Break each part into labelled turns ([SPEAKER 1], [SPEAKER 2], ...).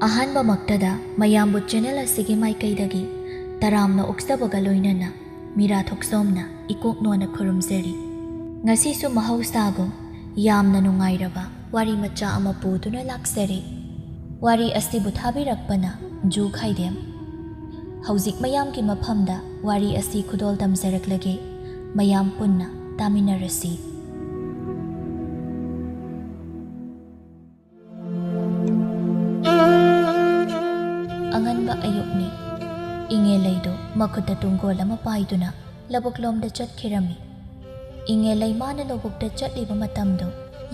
[SPEAKER 1] ꯑꯍꯥꯟꯕꯃꯛꯇꯗ ꯃꯌꯥꯝꯕꯨ ꯆꯦꯅꯦꯜ ꯑꯁꯤꯒꯤ ꯃꯥꯏꯀꯩꯗꯒꯤ ꯇꯔꯥꯝꯅ ꯑꯣꯛꯆꯕꯒ ꯂꯣꯏꯅꯅ ꯃꯤꯔꯥ ꯊꯣꯛꯆꯣꯝꯅ ꯏꯀꯣꯛꯅꯣꯅ ꯈꯨꯔꯨꯝꯖꯔꯤ꯫ ꯉꯁꯤꯁꯨ ꯃꯍꯧꯁꯥꯒꯨꯝ ꯌꯥꯝꯅ ꯅꯨꯡꯉꯥꯏꯔꯕ ꯋꯥꯔꯤ ꯃꯆꯥ ꯑꯃ ꯄꯨꯗꯨꯅ ꯂꯥꯛꯆꯔꯤ꯫ ꯋꯥꯔꯤ ꯑꯁꯤꯕꯨ ꯊꯥꯕꯤꯔꯛꯄꯅ ꯖꯨ ꯈꯥꯏꯗꯦꯝ꯫ ꯍꯧꯖꯤꯛ ꯃꯌꯥꯝꯒꯤ ꯃꯐꯝꯗ ꯋꯥꯔꯤ ꯑꯁꯤ ꯈꯨꯗꯣꯜ ꯇꯝꯖꯔꯛꯂꯒꯦ, ꯃꯌꯥꯝ ꯄꯨꯟꯅ ꯇꯥꯃꯤꯟꯅꯔꯁꯤ꯫ ꯑꯉꯟꯕ ꯑꯌꯨꯛꯅꯤ꯫ ꯏꯉꯦꯂꯩꯗꯨ ꯃꯈꯨꯠꯇ ꯇꯨꯡꯒꯣꯜ ꯑꯃ ꯄꯥꯏꯗꯨꯅ ꯂꯧꯕꯨꯛꯂꯣꯝꯗ ꯆꯠꯈꯤꯔꯝꯃꯤ꯫ ꯏꯉꯦꯂꯩ ꯃꯥꯅ ꯂꯧꯕꯨꯛꯇ ꯆꯠꯂꯤꯕ ꯃꯇꯝꯗꯨ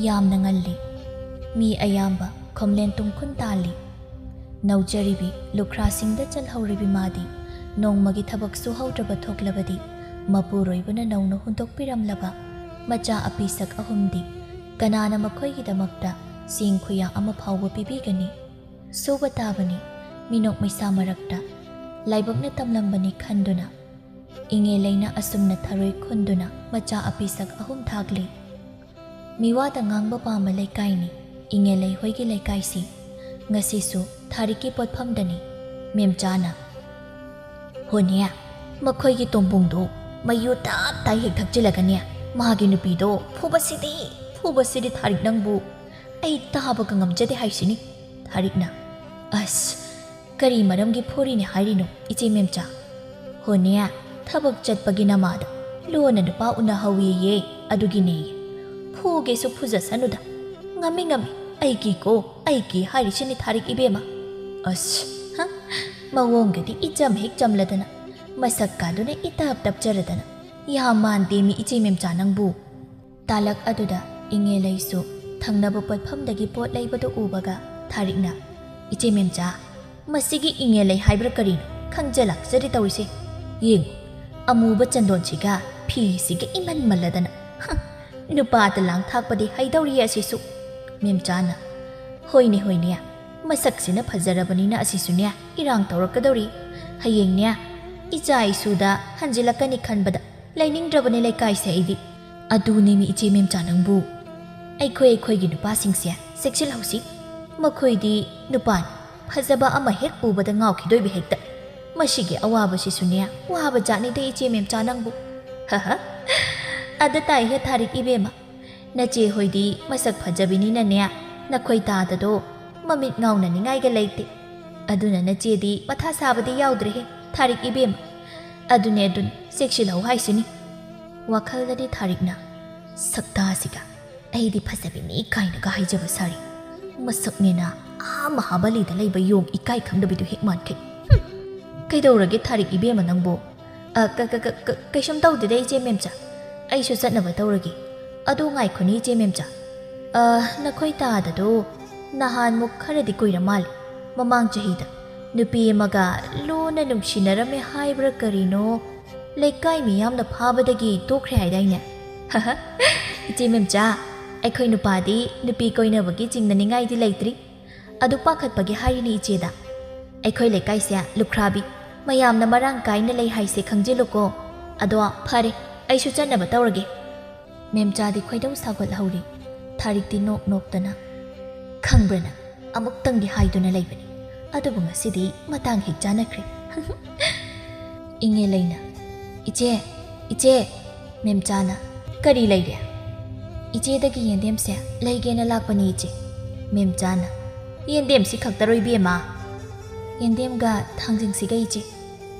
[SPEAKER 1] ꯌꯥꯝꯅ ꯉꯜꯂꯤ꯫ ꯃꯤ ꯑꯌꯥꯝꯕ ꯈꯣꯝꯂꯦꯟ ꯇꯨꯝꯈꯨꯟ ꯇꯥꯜꯂꯤ꯫ ꯅꯧꯖꯔꯤꯕꯤ ꯂꯨꯈ꯭ꯔꯥꯁꯤꯡꯗ ꯆꯜꯍꯧꯔꯤꯕꯤ ꯃꯥꯗꯤ ꯅꯣꯡꯃꯒꯤ ꯊꯕꯛ ꯁꯨꯍꯧꯗ꯭ꯔꯕ ꯊꯣꯛꯂꯕꯗꯤ ꯃꯄꯨꯔꯣꯏꯕꯅ ꯅꯧꯅ ꯍꯨꯟꯗꯣꯛꯄꯤꯔꯝꯂꯕ ꯃꯆꯥ ꯑꯄꯤꯁꯛ ꯑꯍꯨꯝꯗꯤ ꯀꯅꯥꯅ ꯃꯈꯣꯏꯒꯤꯗꯃꯛꯇ ꯆꯦꯡ ꯈꯨꯌꯥ ꯑꯃ ꯐꯥꯎꯕ ꯄꯤꯕꯤꯒꯅꯤ? ꯁꯨꯕ ꯇꯥꯕꯅꯤ ꯃꯤꯅꯣꯛ ꯃꯩꯁꯥ ꯃꯔꯛꯇ ꯂꯥꯏꯕꯛꯅ ꯇꯝꯂꯝꯕꯅꯤ ꯈꯟꯗꯨꯅ ꯏꯉꯦꯂꯩꯅ ꯑꯁꯨꯝꯅ ꯊꯔꯣꯏ ꯈꯨꯟꯗꯨꯅ ꯃꯆꯥ ꯑꯄꯤꯁꯛ ꯑꯍꯨꯝ ꯊꯥꯛꯂꯤ꯫ ꯃꯤꯋꯥꯗ ꯉꯥꯡꯕ ꯄꯥꯝꯕ ꯂꯩꯀꯥꯏꯅꯤ ꯏꯉꯦꯂꯩ ꯍꯣꯏꯒꯤ ꯂꯩꯀꯥꯏꯁꯤ꯫ ꯉꯁꯤꯁꯨ ꯊꯥꯔꯤꯛꯀꯤ ꯄꯣꯠꯐꯝꯗꯅꯤ꯫ ꯃꯦꯝꯆꯥꯅ "ꯍꯣꯅꯦ, ꯃꯈꯣꯏꯒꯤ ꯇꯣꯝꯕꯨꯡꯗꯣ ꯃꯌꯨ ꯇꯞ ꯇꯥꯏ ꯍꯦꯛ ꯊꯛꯆꯤꯜꯂꯒꯅꯦ ꯃꯥꯒꯤ ꯅꯨꯄꯤꯗꯣ ꯐꯨꯕꯁꯤꯗꯤ ꯊꯥꯔꯤꯛ ꯅꯪꯕꯨ ꯑꯩ ꯇꯥꯕꯒ ꯉꯝꯖꯗꯦ ꯍꯥꯏꯁꯤꯅꯤ." ꯊꯥꯔꯤꯛꯅ "ꯑꯁ, ꯀꯔꯤ ꯃꯔꯝꯒꯤ ꯐꯨꯔꯤꯅꯦ ꯍꯥꯏꯔꯤꯅꯣ ꯏꯆꯦ ꯃꯦꯝꯆꯥ?" "ꯍꯣꯅꯦ, ꯊꯕꯛ ꯆꯠꯄꯒꯤ ꯅꯃꯥꯗ ꯂꯣꯟꯅ ꯅꯨꯄꯥ ꯎꯅꯍꯧꯋꯦꯌꯦ, ꯑꯗꯨꯒꯤꯅꯦꯌꯦ꯫ ꯐꯨꯒꯦꯁꯨ ꯐꯨꯖꯁꯅꯨꯗ, ꯉꯝꯃꯤ ꯑꯩ ꯀꯤ ꯍꯥꯏꯔꯤꯁꯤꯅꯤ ꯊꯥꯔꯤꯛ ꯏꯕꯦꯝꯃ." "ꯑꯁ, ꯃꯑꯣꯡꯒꯗꯤ ꯏꯆꯝ ꯍꯦꯛ ꯆꯝꯂꯗꯅ ꯃꯁꯛꯀꯥꯗꯨꯅ ꯏꯇꯞ ꯇꯞꯆꯔꯗꯅ ꯌꯥꯝ ꯃꯥꯟꯗꯦꯃꯤ ꯏꯆꯦ ꯃꯦꯝꯆꯥ ꯅꯪꯕꯨ." ꯇꯥꯂꯛ ꯑꯗꯨꯗ ꯏꯉꯦꯂꯩꯁꯨ ꯊꯪꯅꯕ ꯄꯣꯠꯐꯝꯗꯒꯤ ꯄꯣꯠ ꯂꯩꯕꯗꯨ ꯎꯕꯒ ꯊꯥꯔꯤꯛꯅ "ꯏꯆꯦ ꯃꯦꯝꯆꯥ, ꯃꯁꯤꯒꯤ ꯏꯉꯦꯂꯩ ꯍꯥꯏꯕ꯭ꯔꯥ ꯀꯔꯤꯅꯣ ꯈꯪꯖ-ꯂꯥꯛꯆꯔꯤ ꯇꯧꯔꯤꯁꯦ. ꯌꯦꯡꯉꯨ, ꯑꯃꯨꯕ ꯆꯟꯗꯣꯟꯁꯤꯒ ꯐꯤꯁꯤꯒ ꯏꯃꯟꯃꯜꯂꯗꯅ ꯅꯨꯄꯥꯗ ꯂꯥꯡ ꯊꯥꯛꯄꯗꯤ ꯍꯩꯗꯧꯔꯤ ꯑꯁꯤꯁꯨ." ꯃꯦꯝꯆꯥꯅ ꯍꯣꯏꯅꯦ, ꯃꯁꯛꯁꯤꯅ ꯐꯖꯔꯕꯅꯤꯅ ꯑꯁꯤꯁꯨꯅꯦ ꯏꯔꯥꯡ ꯇꯧꯔꯛꯀꯗꯧꯔꯤ. ꯍꯌꯦꯡꯅꯦ ꯏꯆꯥ ꯏꯁꯨꯗ ꯍꯟꯖꯤꯜꯂꯛꯀꯅꯤ ꯈꯟꯕꯗ ꯂꯩꯅꯤꯡꯗ꯭ꯔꯕꯅꯤ ꯂꯩꯀꯥꯏꯁꯦ ꯑꯩꯗꯤ." "ꯑꯗꯨꯅꯦꯃꯤ ꯏꯆꯦ ꯃꯦꯝꯆꯥ ꯅꯪꯕꯨ, ꯑꯩꯈꯣꯏꯒꯤ ꯅꯨꯄꯥꯁꯤꯡꯁꯦ ꯆꯦꯛꯁꯤꯜꯍꯧꯁꯤ. ꯃꯈꯣꯏꯗꯤ ꯅꯨꯄꯥꯅꯤ, ꯐꯖꯕ ꯑꯃ ꯍꯦꯛ ꯎꯕꯗ ꯉꯥꯎꯈꯤꯗꯣꯏꯕ ꯍꯦꯛꯇ. ꯃꯁꯤꯒꯤ ꯑꯋꯥꯕꯁꯤꯁꯨꯅꯦ ꯋꯥꯕ ꯖꯥꯠꯅꯤꯗ ꯏꯆꯦ ꯃꯦꯝꯆꯥ ꯅꯪꯕꯨ." "ꯑꯗ ꯇꯥꯏꯍꯦ ꯊꯥꯔꯤꯛ ꯏꯕꯦꯝꯃ, ꯅꯆꯦ ꯍꯣꯏꯗꯤ ꯃꯁꯛ ꯐꯖꯕꯤꯅꯤꯅꯅꯦ ꯅꯈꯣꯏ ꯇꯥꯗꯗꯣ ꯃꯃꯤꯠ ꯉꯥꯎꯅꯅꯤꯡꯉꯥꯏꯒ ꯂꯩꯇꯦ. ꯑꯗꯨꯅ ꯅꯆꯦꯗꯤ ꯃꯊꯥ ꯁꯥꯕꯗꯤ ꯌꯥꯎꯗ꯭ꯔꯦꯍꯦ ꯊꯥꯔꯤꯛ ꯏꯕꯦꯝꯃ. ꯑꯗꯨꯅꯦ ꯆꯦꯛꯁꯤꯜꯍꯧ ꯍꯥꯏꯁꯤꯅꯤ." ꯋꯥꯈꯜꯗꯗꯤ ꯊꯥꯔꯤꯛꯅ "ꯁꯛꯇꯥꯁꯤꯒ ꯑꯩꯗꯤ ꯐꯖꯕꯤꯅꯤ ꯀꯥꯏꯅꯒ ꯍꯥꯏꯖꯕ ꯁꯥꯔꯤ. ꯃꯁꯛꯅꯦꯅ ꯃꯍꯥꯕꯂꯤꯗ ꯂꯩꯕ ꯌꯣꯡ ꯏꯀꯥꯏ ꯈꯪꯗꯕꯤꯗꯨ ꯍꯦꯛ ꯃꯥꯟꯈꯩ." "ꯀꯩꯗꯧꯔꯒꯦ ꯊꯥꯔꯤꯛ ꯏꯕꯦꯝꯃ ꯅꯪꯕꯨ?" "ꯀꯩꯁꯨꯝ ꯇꯧꯗꯦꯗ ꯏꯆꯦ ꯃꯦꯝꯆꯥ. ꯑꯩꯁꯨ ꯆꯠꯅꯕ ꯇꯧꯔꯒꯦ. ꯑꯗꯣ ꯉꯥꯏꯈꯣꯅꯤ ꯏꯆꯦ ꯃꯦꯝꯆꯥ, ꯅꯈꯣꯏ ꯇꯥꯗꯗꯣ ꯅꯍꯥꯟꯃꯨꯛ ꯈꯔꯗꯤ ꯀꯨꯏꯔ ꯃꯥꯜꯂꯦ, ꯃꯃꯥꯡ ꯆꯍꯤꯗ ꯅꯨꯄꯤ ꯑꯃꯒ ꯂꯨꯅ ꯅꯨꯡꯁꯤꯅꯔꯝꯃꯦ ꯍꯥꯏꯕ꯭ꯔꯥ ꯀꯔꯤꯅꯣ ꯂꯩꯀꯥꯏ ꯃꯤꯌꯥꯝꯅ ꯐꯥꯕꯗꯒꯤ ꯇꯣꯛꯈ꯭ꯔꯦ ꯍꯥꯏꯗꯥꯏꯅꯦ?" "ꯏꯆే ꯃꯦꯝꯆꯥ, ꯑꯩꯈꯣꯏ ꯅꯨꯄꯥꯗꯤ ꯅꯨꯄꯤ ꯀꯣꯏꯅꯕꯒꯤ ꯆꯤꯡꯅꯅꯤꯡꯉꯥꯏꯗꯤ ꯂꯩꯇ꯭ꯔꯤ. ꯑꯗꯨ ꯄꯥꯈꯠꯄꯒꯤ ꯍꯥꯏꯔꯤꯅꯤ ꯏꯆꯦꯗ. ꯑꯩꯈꯣꯏ ꯂꯩꯀꯥꯏꯁꯦ ꯂꯨꯈ꯭ꯔꯥꯕꯤ ꯃꯌꯥꯝꯅ ꯃꯔꯥꯡ ꯀꯥꯏꯅ ꯂꯩ ꯍꯥꯏꯁꯦ ꯈꯪꯖꯤꯜꯂꯨꯀꯣ. ꯑꯗꯣ ꯐꯔꯦ, ꯑꯩꯁꯨ ꯆꯠꯅꯕ ꯇꯧꯔꯒꯦ." ꯃꯦꯝꯆꯥꯗꯤ ꯈꯣꯏꯗꯧ ꯁꯥꯎꯒꯠꯍꯧꯔꯤ꯫ ꯊꯥꯔꯤꯛꯇꯤ ꯅꯣꯛꯇꯅ "ꯈꯪꯕ꯭ꯔꯅ, ꯑꯃꯨꯛꯇꯪꯗꯤ ꯍꯥꯏꯗꯨꯅ ꯂꯩꯕꯅꯤ, ꯑꯗꯨꯕꯨ ꯉꯁꯤꯗꯤ ꯃꯇꯥꯡ ꯍꯦꯛ ꯆꯥꯅꯈ꯭ꯔꯦ." ꯏꯉꯦꯂꯩꯅ "ꯏꯆꯦ." ꯃꯦꯝꯆꯥꯅ "ꯀꯔꯤ ꯂꯩꯔꯦ?" "ꯏꯆꯦꯗꯒꯤ ꯌꯦꯟꯗꯦꯝꯁꯦ ꯂꯩꯒꯦꯅ ꯂꯥꯛꯄꯅꯤ ꯏꯆꯦ." ꯃꯦꯝꯆꯥꯅ "ꯌꯦꯟꯗꯦꯝꯁꯤ ꯈꯛꯇꯔꯣ ꯏꯕꯦꯝꯃ?" "ꯌꯦꯟꯗꯦꯝꯒ ꯊꯥꯡꯖꯤꯡꯁꯤꯒ ꯏꯆꯦ."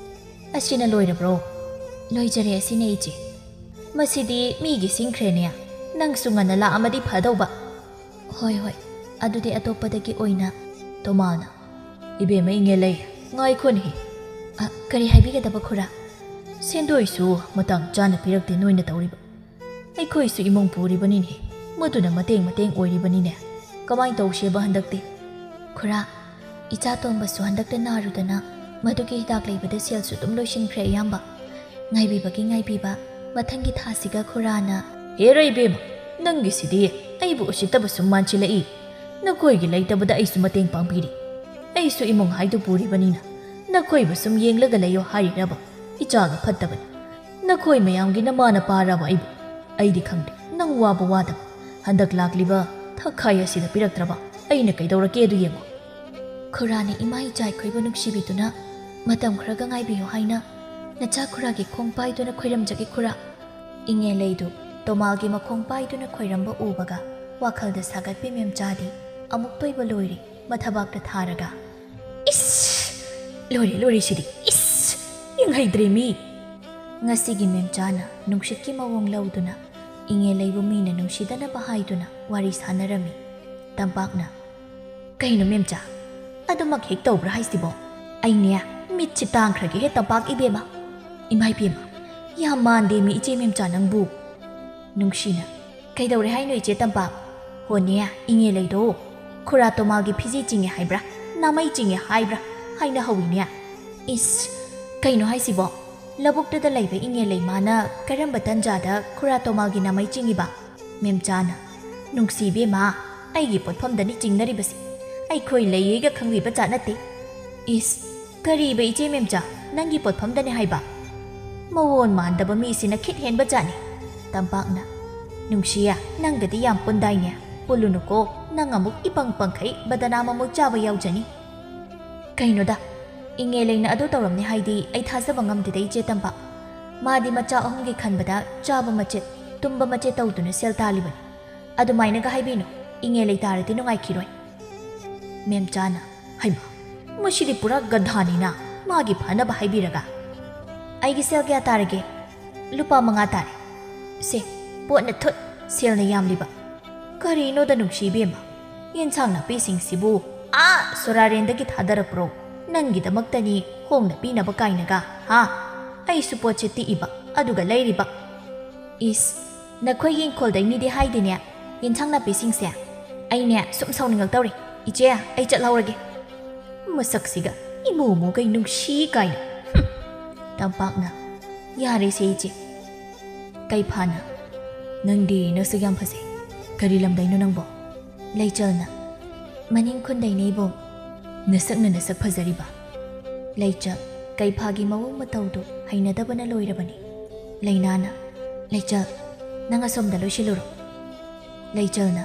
[SPEAKER 1] "ꯑꯁꯤꯅ ꯂꯣꯏꯔꯕ꯭ꯔꯣ?" "ꯂꯣꯏꯖꯔꯦ, ꯑꯁꯤꯅ ꯏꯆꯦ." "ꯃꯁꯤꯗꯤ ꯃꯤꯒꯤ ꯁꯤꯡꯈ꯭ꯔꯦꯅꯦ. ꯅꯪꯁꯨ ꯉꯟꯅ ꯂꯥꯛꯑꯃꯗꯤ ꯐꯗꯧꯕ." ꯍꯣꯏ, ꯑꯗꯨꯗꯤ ꯑꯇꯣꯞꯄꯗꯒꯤ ꯑꯣꯏꯅ." ꯇꯣꯃꯥꯅ "ꯏꯕꯦꯝꯃ ꯏꯉꯦꯂꯩ, ꯉꯥꯏꯈꯣꯅꯦꯍꯦ." "ꯀꯔꯤ ꯍꯥꯏꯕꯤꯒꯗꯕ ꯈꯨꯔꯥ?" "ꯁꯦꯟꯗꯣꯏꯁꯨ ꯃꯇꯥꯡ ꯆꯥꯅ ꯄꯤꯔꯛꯇꯦ ꯅꯣꯏꯅ ꯇꯧꯔꯤꯕ. ꯑꯩꯈꯣꯏꯁꯨ ꯏꯃꯨꯡ ꯄꯨꯔꯤꯕꯅꯤꯅꯦ, ꯃꯗꯨꯅ ꯃꯇꯦꯡ ꯑꯣꯏꯔꯤꯕꯅꯤꯅꯦ. ꯀꯃꯥꯏꯅ ꯇꯧꯁꯦꯕ ꯍꯟꯗꯛꯇꯤ?" "ꯈꯨꯔꯥ, ꯏꯆꯥ ꯇꯣꯝꯕꯁꯨ ꯍꯟꯗꯛꯇ ꯅꯥꯔꯨꯗꯅ ꯃꯗꯨꯒꯤ ꯍꯤꯗꯥꯛ ꯂꯩꯕꯗ ꯁꯦꯜꯁꯨ ꯑꯗꯨꯝ ꯂꯣꯏꯁꯤꯟꯈ꯭ꯔꯦ ꯑꯌꯥꯝꯕ. ꯉꯥꯏꯕꯤꯕ ꯃꯊꯪꯒꯤ ꯊꯥꯁꯤꯒ ꯈꯨꯔꯥꯅ." "ꯍꯦꯔ ꯏꯕꯦꯝꯃ, ꯅꯪꯒꯤꯁꯤꯗꯤ ꯑꯩꯕꯨ ꯎꯁꯤꯠꯇꯕ ꯁꯨꯝ ꯃꯥꯟꯁꯤꯜꯂꯛꯏ. ꯅꯈꯣꯏꯒꯤ ꯂꯩꯇꯕꯗ ꯑꯩꯁꯨ ꯃꯇꯦꯡ ꯄꯥꯡꯕꯤꯔꯤ. ꯑꯩꯁꯨ ꯏꯃꯨꯡ ꯍꯥꯏꯗꯨ ꯄꯨꯔꯤꯕꯅꯤꯅ ꯅꯈꯣꯏꯕꯨ ꯁꯨꯝ ꯌꯦꯡꯂꯒ ꯂꯩꯌꯣ ꯍꯥꯏꯔꯤꯔꯕ? ꯏꯆꯥꯒ ꯐꯠꯇꯕꯅꯤ. ꯅꯈꯣꯏ ꯃꯌꯥꯝꯒꯤ ꯅꯃꯥꯅ ꯄꯥꯔꯕ ꯑꯩꯕꯨ? ꯑꯩꯗꯤ ꯈꯪꯗꯦ ꯅꯪ ꯋꯥꯗꯕ. ꯍꯟꯗꯛ ꯂꯥꯛꯂꯤꯕ ꯊꯈꯥꯏ ꯑꯁꯤꯗ ꯄꯤꯔꯛꯇ꯭ꯔꯕ ꯑꯩꯅ ꯀꯩꯗꯧꯔꯛꯀꯦ ꯑꯗꯨ ꯌꯦꯡꯉꯣ." ꯈꯨꯔꯥꯅ ꯏꯃꯥ ꯏꯆꯥ ꯑꯩꯈꯣꯏꯕꯨ ꯅꯨꯡꯁꯤꯕꯤꯗꯨꯅ ꯃꯇꯝ ꯈꯔꯒ ꯉꯥꯏꯕꯤꯌꯨ ꯍꯥꯏꯅ ꯅꯆꯥ ꯈꯨꯔꯥꯒꯤ ꯈꯣꯡ ꯄꯥꯏꯗꯨꯅ ꯈꯣꯏꯔꯝꯖꯒꯦ ꯈꯨꯔꯥ꯫ ꯏꯉꯦꯂꯩꯗꯨ ꯇꯣꯃꯥꯜꯒꯤ ꯃꯈꯣꯡ ꯄꯥꯏꯗꯨꯅ ꯈꯣꯏꯔꯝꯕ ꯎꯕꯒ ꯋꯥꯈꯜꯗ ꯁꯥꯒꯠꯄꯤ ꯃꯦꯝꯆꯥꯗꯤ ꯑꯃꯨꯛ ꯇꯣꯏꯕ ꯂꯣꯏꯔꯤ ꯃꯊꯕꯥꯛꯇ ꯊꯥꯔꯒ "ꯏꯁ! ꯂꯣꯏꯔꯦ ꯁꯤꯗꯤ ꯏꯁ! ꯌꯦꯡꯍꯩꯗ꯭ꯔꯦ ꯃꯤ!" ꯉꯁꯤꯒꯤ ꯃꯦꯝꯆꯥꯅ ꯅꯨꯡꯁꯤꯠꯀꯤ ꯃꯑꯣꯡ ꯂꯧꯗꯨꯅ ꯏꯉꯦꯂꯩꯕꯨ ꯃꯤꯅ ꯅꯨꯡꯁꯤꯗꯅꯕ ꯍꯥꯏꯗꯨꯅ ꯋꯥꯔꯤ ꯁꯥꯟꯅꯔꯝꯃꯤ꯫ ꯇꯝꯄꯥꯛꯅ "ꯀꯩꯅꯣ ꯃꯦꯝꯆꯥ? ꯑꯗꯨꯃꯛ ꯍꯦꯛ ꯇꯧꯕ꯭ꯔꯥ ꯍꯥꯏꯁꯤꯕꯣ? ꯑꯩꯅꯦ ꯃꯤꯠꯁꯤ ꯇꯥꯡꯈ꯭ꯔꯒꯦ ꯇꯝꯄꯥꯛ ꯏꯕꯦꯝꯃ." "ꯏꯃꯥ ꯏꯕꯦꯝꯃ, ꯌꯥꯝ ꯃꯥꯟꯗꯦ ꯃꯤ ꯏꯆꯦ ꯃꯦꯝꯆꯥ ꯅꯪꯕꯨ." ꯅꯨꯡꯁꯤꯅ "ꯀꯩꯗꯧꯔꯦ ꯍꯥꯏꯅꯣ ꯏꯆꯦ ꯇꯝꯄꯥꯛ?" "ꯍꯣꯅꯦ ꯏꯉꯦꯂꯩꯗꯣ ꯈꯨꯔꯥ ꯇꯣꯃꯥꯜꯒꯤ ꯐꯤꯖꯤ ꯆꯤꯡꯉꯦ ꯍꯥꯏꯕ꯭ꯔꯥ ꯅꯥꯃꯩ ꯆꯤꯡꯉꯦ ꯍꯥꯏꯕ꯭ꯔꯥ ꯍꯥꯏꯅ ꯍꯧꯋꯤꯅꯦ." "ꯏꯁ! ꯀꯩꯅꯣ ꯍꯥꯏꯁꯤꯕꯣ? ꯂꯧꯕꯨꯛꯇꯗ ꯂꯩꯕ ꯏꯉꯦꯂꯩ ꯃꯥꯅ ꯀꯔꯝꯕ ꯇꯟꯖꯥꯗ ꯈꯨꯔꯥ ꯇꯣꯃꯥꯜꯒꯤ ꯅꯥꯃꯩ ꯆꯤꯡꯉꯤꯕ?" ꯃꯦꯝꯆꯥꯅ "ꯅꯨꯡꯁꯤꯕꯦꯝꯃ, ꯑꯩꯒꯤ ꯄꯣꯠꯐꯝꯗꯅꯤ ꯆꯤꯡꯅꯔꯤꯕꯁꯤ. ꯑꯩꯈꯣꯏ ꯂꯩꯌꯦꯒ ꯈꯪꯕꯤꯕ ꯖꯥꯠ ꯅꯠꯇꯦ." "ꯏꯁ! ꯀꯔꯤꯕ ꯏꯆꯦ ꯃꯦꯝꯆꯥ ꯅꯪꯒꯤ ꯄꯣꯠꯐꯝꯗꯅꯤ ꯍꯥꯏꯕ? ꯃꯑꯣꯟ ꯃꯥꯟꯗꯕ ꯃꯤꯁꯤꯅ ꯈꯤꯠ ꯍꯦꯟꯕ ꯖꯥꯠꯅꯤ." ꯇꯝꯄꯥꯛꯅ "ꯅꯨꯡꯁꯤꯌꯥ, ꯅꯪꯒꯗꯤ ꯌꯥꯝ ꯄꯨꯟꯗꯥꯏꯅꯦ. ꯄꯨꯜꯂꯨꯅꯨꯀꯣ, ꯅꯪ ꯑꯃꯨꯛ ꯏꯄꯪ ꯄꯪꯈꯩ ꯕꯗꯅꯥꯝ ꯑꯃꯨꯛ ꯆꯥꯕ ꯌꯥꯎꯖꯅꯤ." "ꯀꯩꯅꯣꯗ, ꯏꯉꯦꯂꯩꯅ ꯑꯗꯨ ꯇꯧꯔꯝꯅꯤ ꯍꯥꯏꯗꯤ ꯑꯩ ꯊꯥꯖꯕ ꯉꯝꯗꯦꯗ ꯏꯆꯦ ꯇꯝꯄꯥꯛ. ꯃꯥꯗꯤ ꯃꯆꯥ ꯑꯍꯨꯝꯒꯤ ꯈꯟꯕꯗ ꯆꯥꯕ ꯃꯆꯦꯠ ꯇꯨꯝꯕ ꯃꯆꯦꯠ ꯇꯧꯗꯨꯅ ꯁꯦꯜ ꯇꯥꯜꯂꯤꯕꯅꯤ. ꯑꯗꯨꯃꯥꯏꯅꯒ ꯍꯥꯏꯕꯤꯅꯨ, ꯏꯉꯦꯂꯩ ꯇꯥꯔꯗꯤ ꯅꯨꯡꯉꯥꯏꯈꯤꯔꯣꯏ." ꯃꯦꯝꯆꯥꯅ "ꯍꯩꯃꯥ, ꯃꯁꯤꯗꯤ ꯄꯨꯔꯥ ꯒꯙꯥꯅꯤꯅ, ꯃꯥꯒꯤ ꯐꯅꯕ ꯍꯥꯏꯕꯤꯔꯒ." "ꯑꯩꯒꯤ ꯁꯦꯜ ꯀꯌꯥ ꯇꯥꯔꯒꯦ?" "Lupa 5 ꯇꯥꯔꯦ." "ꯁꯦ, ꯄꯣꯠꯅ ꯊꯨꯠ, ꯁꯦꯜꯅ ꯌꯥꯝꯂꯤꯕ." "ꯀꯔꯤꯅꯣꯗ ꯅꯨꯡꯁꯤꯕꯦꯝꯃ, ꯌꯦꯟꯁꯥꯡ ꯅꯥꯄꯤꯁꯤꯡꯁꯤꯕꯨ ꯁꯣꯔꯥꯔꯦꯟꯗꯒꯤ ꯊꯥꯗꯔꯛꯄ꯭ꯔꯣ? ꯅꯪꯒꯤꯗꯃꯛꯇꯅꯤ ꯍꯣꯡꯅ ꯄꯤꯅꯕ ꯀꯥꯏꯅꯒ, ꯍꯥ? ꯑꯩꯁꯨ ꯄꯣꯠꯁꯦ ꯇꯤꯛꯏꯕ ꯑꯗꯨꯒ ꯂꯩꯔꯤꯕ." "ꯏꯁ! ꯅꯈꯣꯏꯒꯤ ꯏꯪꯈꯣꯜꯗꯩꯅꯤꯗꯤ ꯍꯥꯏꯗꯦꯅꯦ ꯌꯦꯟꯁꯥꯡ ꯅꯥꯄꯤꯁꯤꯡꯁꯦ. ꯑꯩꯅꯦ ꯁꯨꯝ ꯁꯥꯎꯅꯤꯡꯉꯛꯇꯧꯔꯦ. ꯏꯆꯦ, ꯑꯩ ꯆꯠꯍꯧꯔꯒꯦ." ꯃꯁꯛꯁꯤꯒ ꯏꯃꯨ-ꯃꯨꯒꯩ ꯅꯨꯡꯁꯤ ꯀꯥꯏꯅ. ꯇꯝꯄꯥꯛꯅ "ꯌꯥꯔꯦꯁꯦ ꯏꯆꯦ." ꯀꯩꯐꯥꯅ "ꯅꯪꯗꯤ ꯅꯁꯛ ꯌꯥꯝ ꯐꯖꯩ. ꯀꯔꯤ ꯂꯝꯗꯩꯅꯣ ꯅꯪꯕꯣ?" ꯂꯩꯆꯜꯅ "ꯃꯅꯤꯡ ꯈꯨꯟꯗꯩꯅꯦ ꯏꯕꯣ." "ꯅꯁꯛꯅ ꯅꯁꯛ ꯐꯖꯔꯤꯕ." ꯂꯩꯆꯜ ꯀꯩꯐꯥꯒꯤ ꯃꯑꯣꯡ ꯃꯇꯧꯗꯨ ꯍꯩꯅꯗꯕꯅ ꯂꯣꯏꯔꯕꯅꯤ꯫ ꯂꯩꯅꯥꯅ "ꯂꯩꯆꯜ, ꯅꯪ ꯑꯁꯣꯝꯗ ꯂꯣꯏꯁꯤꯜꯂꯨꯔꯣ." ꯂꯩꯆꯜꯅ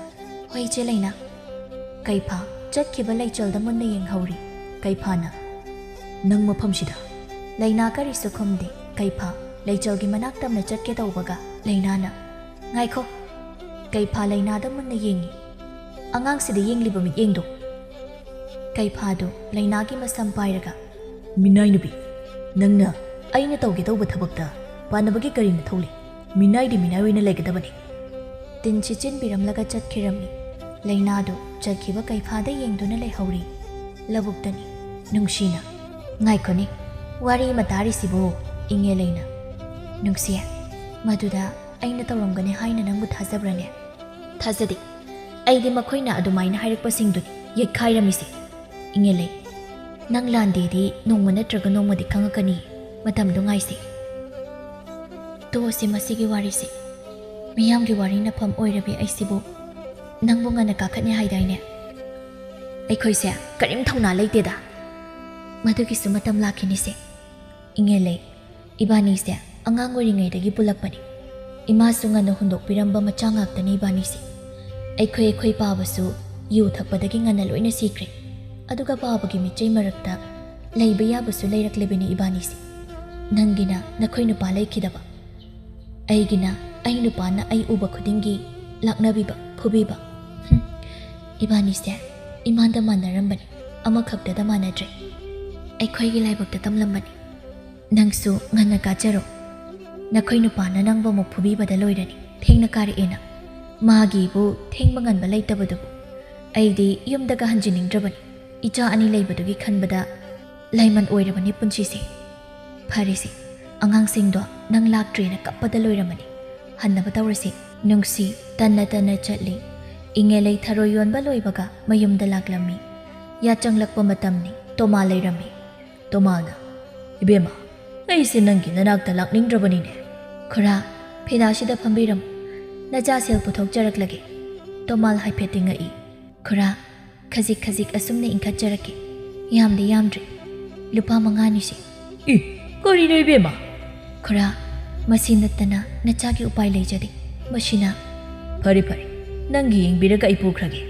[SPEAKER 1] "ꯍꯣꯏ ꯏꯆꯦ ꯂꯩꯅꯥ." ꯀꯩꯐꯥ ꯆꯠꯈꯤꯕ ꯂꯩꯆꯜꯗ ꯃꯨꯟꯅ ꯌꯦꯡꯍꯧꯔꯤ꯫ ꯀꯩꯐꯥꯅ "ꯅꯪ ꯃꯐꯝꯁꯤꯗ?" ꯂꯩꯅꯥ ꯀꯔꯤꯁꯨ ꯈꯨꯝꯗꯦ꯫ ꯀꯩꯐꯥ ꯂꯩꯆꯜꯒꯤ ꯃꯅꯥꯛ ꯇꯝꯅ ꯆꯠꯀꯦ ꯇꯧꯕꯒ ꯂꯩꯅꯥꯅ "ꯉꯥꯏꯈꯣ." ꯀꯩꯐꯥ ꯂꯩꯅꯥꯗ ꯃꯨꯟꯅ ꯌꯦꯡꯉꯤ꯫ "ꯑꯉꯥꯡꯁꯤꯗ ꯌꯦꯡꯂꯤꯕ ꯃꯤꯠꯌꯦꯡꯗꯣ." ꯀꯩꯐꯥꯗꯨ ꯂꯩꯅꯥꯒꯤ ꯃꯁꯝ ꯄꯥꯏꯔꯒ "ꯃꯤꯅꯥꯏ ꯅꯨꯄꯤ, ꯅꯪꯅ ꯑꯩꯅ ꯇꯧꯒꯦ ꯇꯧꯕ ꯊꯕꯛꯇ ꯄꯥꯟꯅꯕꯒꯤ ꯀꯔꯤ ꯃꯊꯧ ꯂꯩ? ꯃꯤꯅꯥꯏꯗꯤ ꯃꯤꯅꯥꯏ ꯑꯣꯏꯅ ꯂꯩꯒꯗꯕꯅꯤ." ꯇꯤꯟ ꯁꯤꯠꯆꯤꯟꯕꯤꯔꯝꯂꯒ ꯆꯠꯈꯤꯔꯝꯃꯤ꯫ ꯂꯩꯅꯥꯗꯨ ꯆꯠꯈꯤꯕ ꯀꯩꯐꯥꯗ ꯌꯦꯡꯗꯨꯅ ꯂꯩꯍꯧꯔꯤ꯫ ꯂꯧꯕꯨꯛꯇꯅꯤ꯫ ꯅꯨꯡꯁꯤꯅ "ꯉꯥꯏꯈꯣꯅꯦ, ꯋꯥꯔꯤ ꯑꯃ ꯇꯥꯔꯤꯁꯤꯕꯨ." ꯏꯉꯦꯂꯩꯅ "ꯅꯨꯡꯁꯤ, ꯃꯗꯨꯗ ꯑꯩꯅ ꯇꯧꯔꯝꯒꯅꯤ ꯍꯥꯏꯅ ꯅꯪꯕꯨ ꯊꯥꯖꯕ꯭ꯔꯅꯦ?" "ꯊꯥꯖꯗꯦ. ꯑꯩꯗꯤ ꯃꯈꯣꯏꯅ ꯑꯗꯨꯃꯥꯏꯅ ꯍꯥꯏꯔꯛꯄꯁꯤꯡꯗꯨꯅꯤ ꯌꯦꯛꯈꯥꯏꯔꯝꯃꯤꯁꯦ." ꯏꯉꯦꯂꯩ "ꯅꯪ ꯂꯥꯟꯗꯦꯗꯤ ꯅꯣꯡꯃ ꯅꯠꯇ꯭ꯔꯒ ꯅꯣꯡꯃꯗꯤ ꯈꯪꯉꯛꯀꯅꯤ. ꯃꯇꯝꯗꯣ ꯉꯥꯏꯁꯤ." "ꯇꯣꯛꯑꯁꯤ ꯃꯁꯤꯒꯤ ꯋꯥꯔꯤꯁꯤ. ꯃꯤꯌꯥꯝꯒꯤ ꯋꯥꯔꯤ ꯅꯐꯝ ꯑꯣꯏꯔꯕꯤ ꯑꯩꯁꯤꯕꯨ ꯅꯪꯕꯨ ꯉꯟꯅ ꯀꯥꯈꯠꯅꯤ ꯍꯥꯏꯗꯥꯏꯅꯦ?" "ꯑꯩꯈꯣꯏꯁꯦ ꯀꯔꯤꯝ ꯊꯧꯅꯥ ꯂꯩꯇꯦꯗ." "ꯃꯗꯨꯒꯤꯁꯨ ꯃꯇꯝ ꯂꯥꯛꯈꯤꯅꯤꯁꯦ." "ꯏꯉꯦꯂꯩ, ꯏꯕꯥꯅꯤꯁꯦ ꯑꯉꯥꯡ ꯑꯣꯏꯔꯤꯉꯩꯗꯒꯤ ꯄꯨꯜꯂꯛꯄꯅꯤ. ꯏꯃꯥꯁꯨ ꯉꯟꯅ ꯍꯨꯟꯗꯣꯛꯄꯤꯔꯝꯕ ꯃꯆꯥ ꯉꯥꯛꯇꯅꯤ ꯏꯕꯥꯅꯤꯁꯦ. ꯑꯩꯈꯣꯏ ꯄꯥꯕꯁꯨ ꯌꯨ ꯊꯛꯄꯗꯒꯤ ꯉꯟꯅ ꯂꯣꯏꯅ ꯁꯤꯈ꯭ꯔꯦ. ꯑꯗꯨꯒ ꯄꯥꯕꯒꯤ ꯃꯤꯆꯩ ꯃꯔꯛꯇ ꯂꯩꯕ ꯌꯥꯕꯁꯨ ꯂꯩꯔꯛꯂꯤꯕꯅꯤ ꯏꯕꯥꯅꯤꯁꯦ. ꯅꯪꯒꯤꯅ ꯅꯈꯣꯏ ꯅꯨꯄꯥ ꯂꯩꯈꯤꯗꯕ, ꯑꯩꯒꯤꯅ ꯑꯩ ꯅꯨꯄꯥꯅ ꯑꯩ ꯎꯕ ꯈꯨꯗꯤꯡꯒꯤ ꯂꯥꯛꯅꯕꯤꯕ, ꯐꯨꯕꯤꯕ. ꯏꯕꯥꯅꯤꯁꯦ ꯏꯃꯥꯟꯗ ꯃꯥꯟꯅꯔꯝꯕꯅꯤ, ꯑꯃꯈꯛꯇꯗ ꯃꯥꯟꯅꯗ꯭ꯔꯦ. ꯑꯩꯈꯣꯏꯒꯤ ꯂꯥꯏꯕꯛꯇ ꯇꯝꯂꯝꯕꯅꯤ. ꯅꯪꯁꯨ ꯉꯟꯅ ꯀꯥꯖꯔꯣ. ꯅꯈꯣꯏ ꯅꯨꯄꯥꯅ ꯅꯪꯕꯨ ꯑꯃꯨꯛ ꯐꯨꯕꯤꯕꯗ ꯂꯣꯏꯔꯅꯤ, ꯊꯦꯡꯅ ꯀꯥꯔꯛꯑꯦꯅ. ꯃꯥꯒꯤꯕꯨ ꯊꯦꯡꯕ ꯉꯟꯕ ꯂꯩꯇꯕꯗꯨꯕꯨ ꯑꯩꯗꯤ ꯌꯨꯝꯗꯒ ꯍꯟꯖꯤꯟꯅꯤꯡꯗ꯭ꯔꯕꯅꯤ. ꯏꯆꯥ 2 ꯂꯩꯕꯗꯨꯒꯤ ꯈꯟꯕꯗ ꯂꯥꯏꯃꯟ ꯑꯣꯏꯔꯕꯅꯤ ꯄꯨꯟꯁꯤꯁꯦ. ꯐꯔꯦꯁꯦ, ꯑꯉꯥꯡꯁꯤꯡꯗꯣ ꯅꯪ ꯂꯥꯛꯇ꯭ꯔꯦꯅ ꯀꯞꯄꯗ ꯂꯣꯏꯔꯝꯃꯅꯤ. ꯍꯟꯅꯕ ꯇꯧꯔꯁꯤ." ꯅꯨꯡꯁꯤ ꯇꯟꯅ ꯆꯠꯂꯤ꯫ ꯏꯉꯦꯂꯩ ꯊꯔꯣꯏ ꯌꯣꯟꯕ ꯂꯣꯏꯕꯒ ꯃꯌꯨꯝꯗ ꯂꯥꯛꯂꯝꯃꯤ꯫ ꯌꯥꯆꯪꯂꯛꯄ ꯃꯇꯝꯅꯤ꯫ ꯇꯣꯃꯥꯜ ꯂꯩꯔꯝꯃꯤ꯫ ꯇꯣꯃꯥꯜꯅ "ꯏꯕꯦꯝꯃ, ꯑꯩꯁꯦ ꯅꯪꯒꯤ ꯅꯅꯥꯛꯇ ꯂꯥꯛꯅꯤꯡꯗ꯭ꯔꯕꯅꯤꯅꯦ." "ꯈꯨꯔꯥ, ꯐꯤꯗꯥꯁꯤꯗ ꯐꯝꯕꯤꯔꯝꯃꯨ, ꯅꯆꯥ ꯁꯦꯜ ꯄꯨꯊꯣꯛꯆꯔꯛꯂꯒꯦ." ꯇꯣꯃꯥꯜ ꯍꯥꯏꯐꯦꯠ ꯇꯤꯡꯉꯛꯏ꯫ "ꯈꯨꯔꯥ, ꯈꯖꯤꯛ ꯑꯁꯨꯝꯅ ꯏꯟꯈꯠꯆꯔꯛꯀꯦ. ꯌꯥꯝꯗꯤ ꯌꯥꯝꯗ꯭ꯔꯤ, Lupa 5ꯅꯤꯁꯦ."
[SPEAKER 2] "ꯀꯔꯤꯅꯣ ꯏꯕꯦꯝꯃ?"
[SPEAKER 1] "ꯈꯨꯔꯥ, ꯃꯁꯤ ꯅꯠꯇꯅ ꯅꯆꯥꯒꯤ ꯎꯄꯥꯏ ꯂꯩꯖꯗꯦ. ꯃꯁꯤꯅ..."
[SPEAKER 2] "ꯐꯔꯦ, ꯅꯪꯒꯤ ꯌꯦꯡꯕꯤꯔꯒ ꯑꯩ ꯄꯨꯈ꯭ꯔꯒꯦ."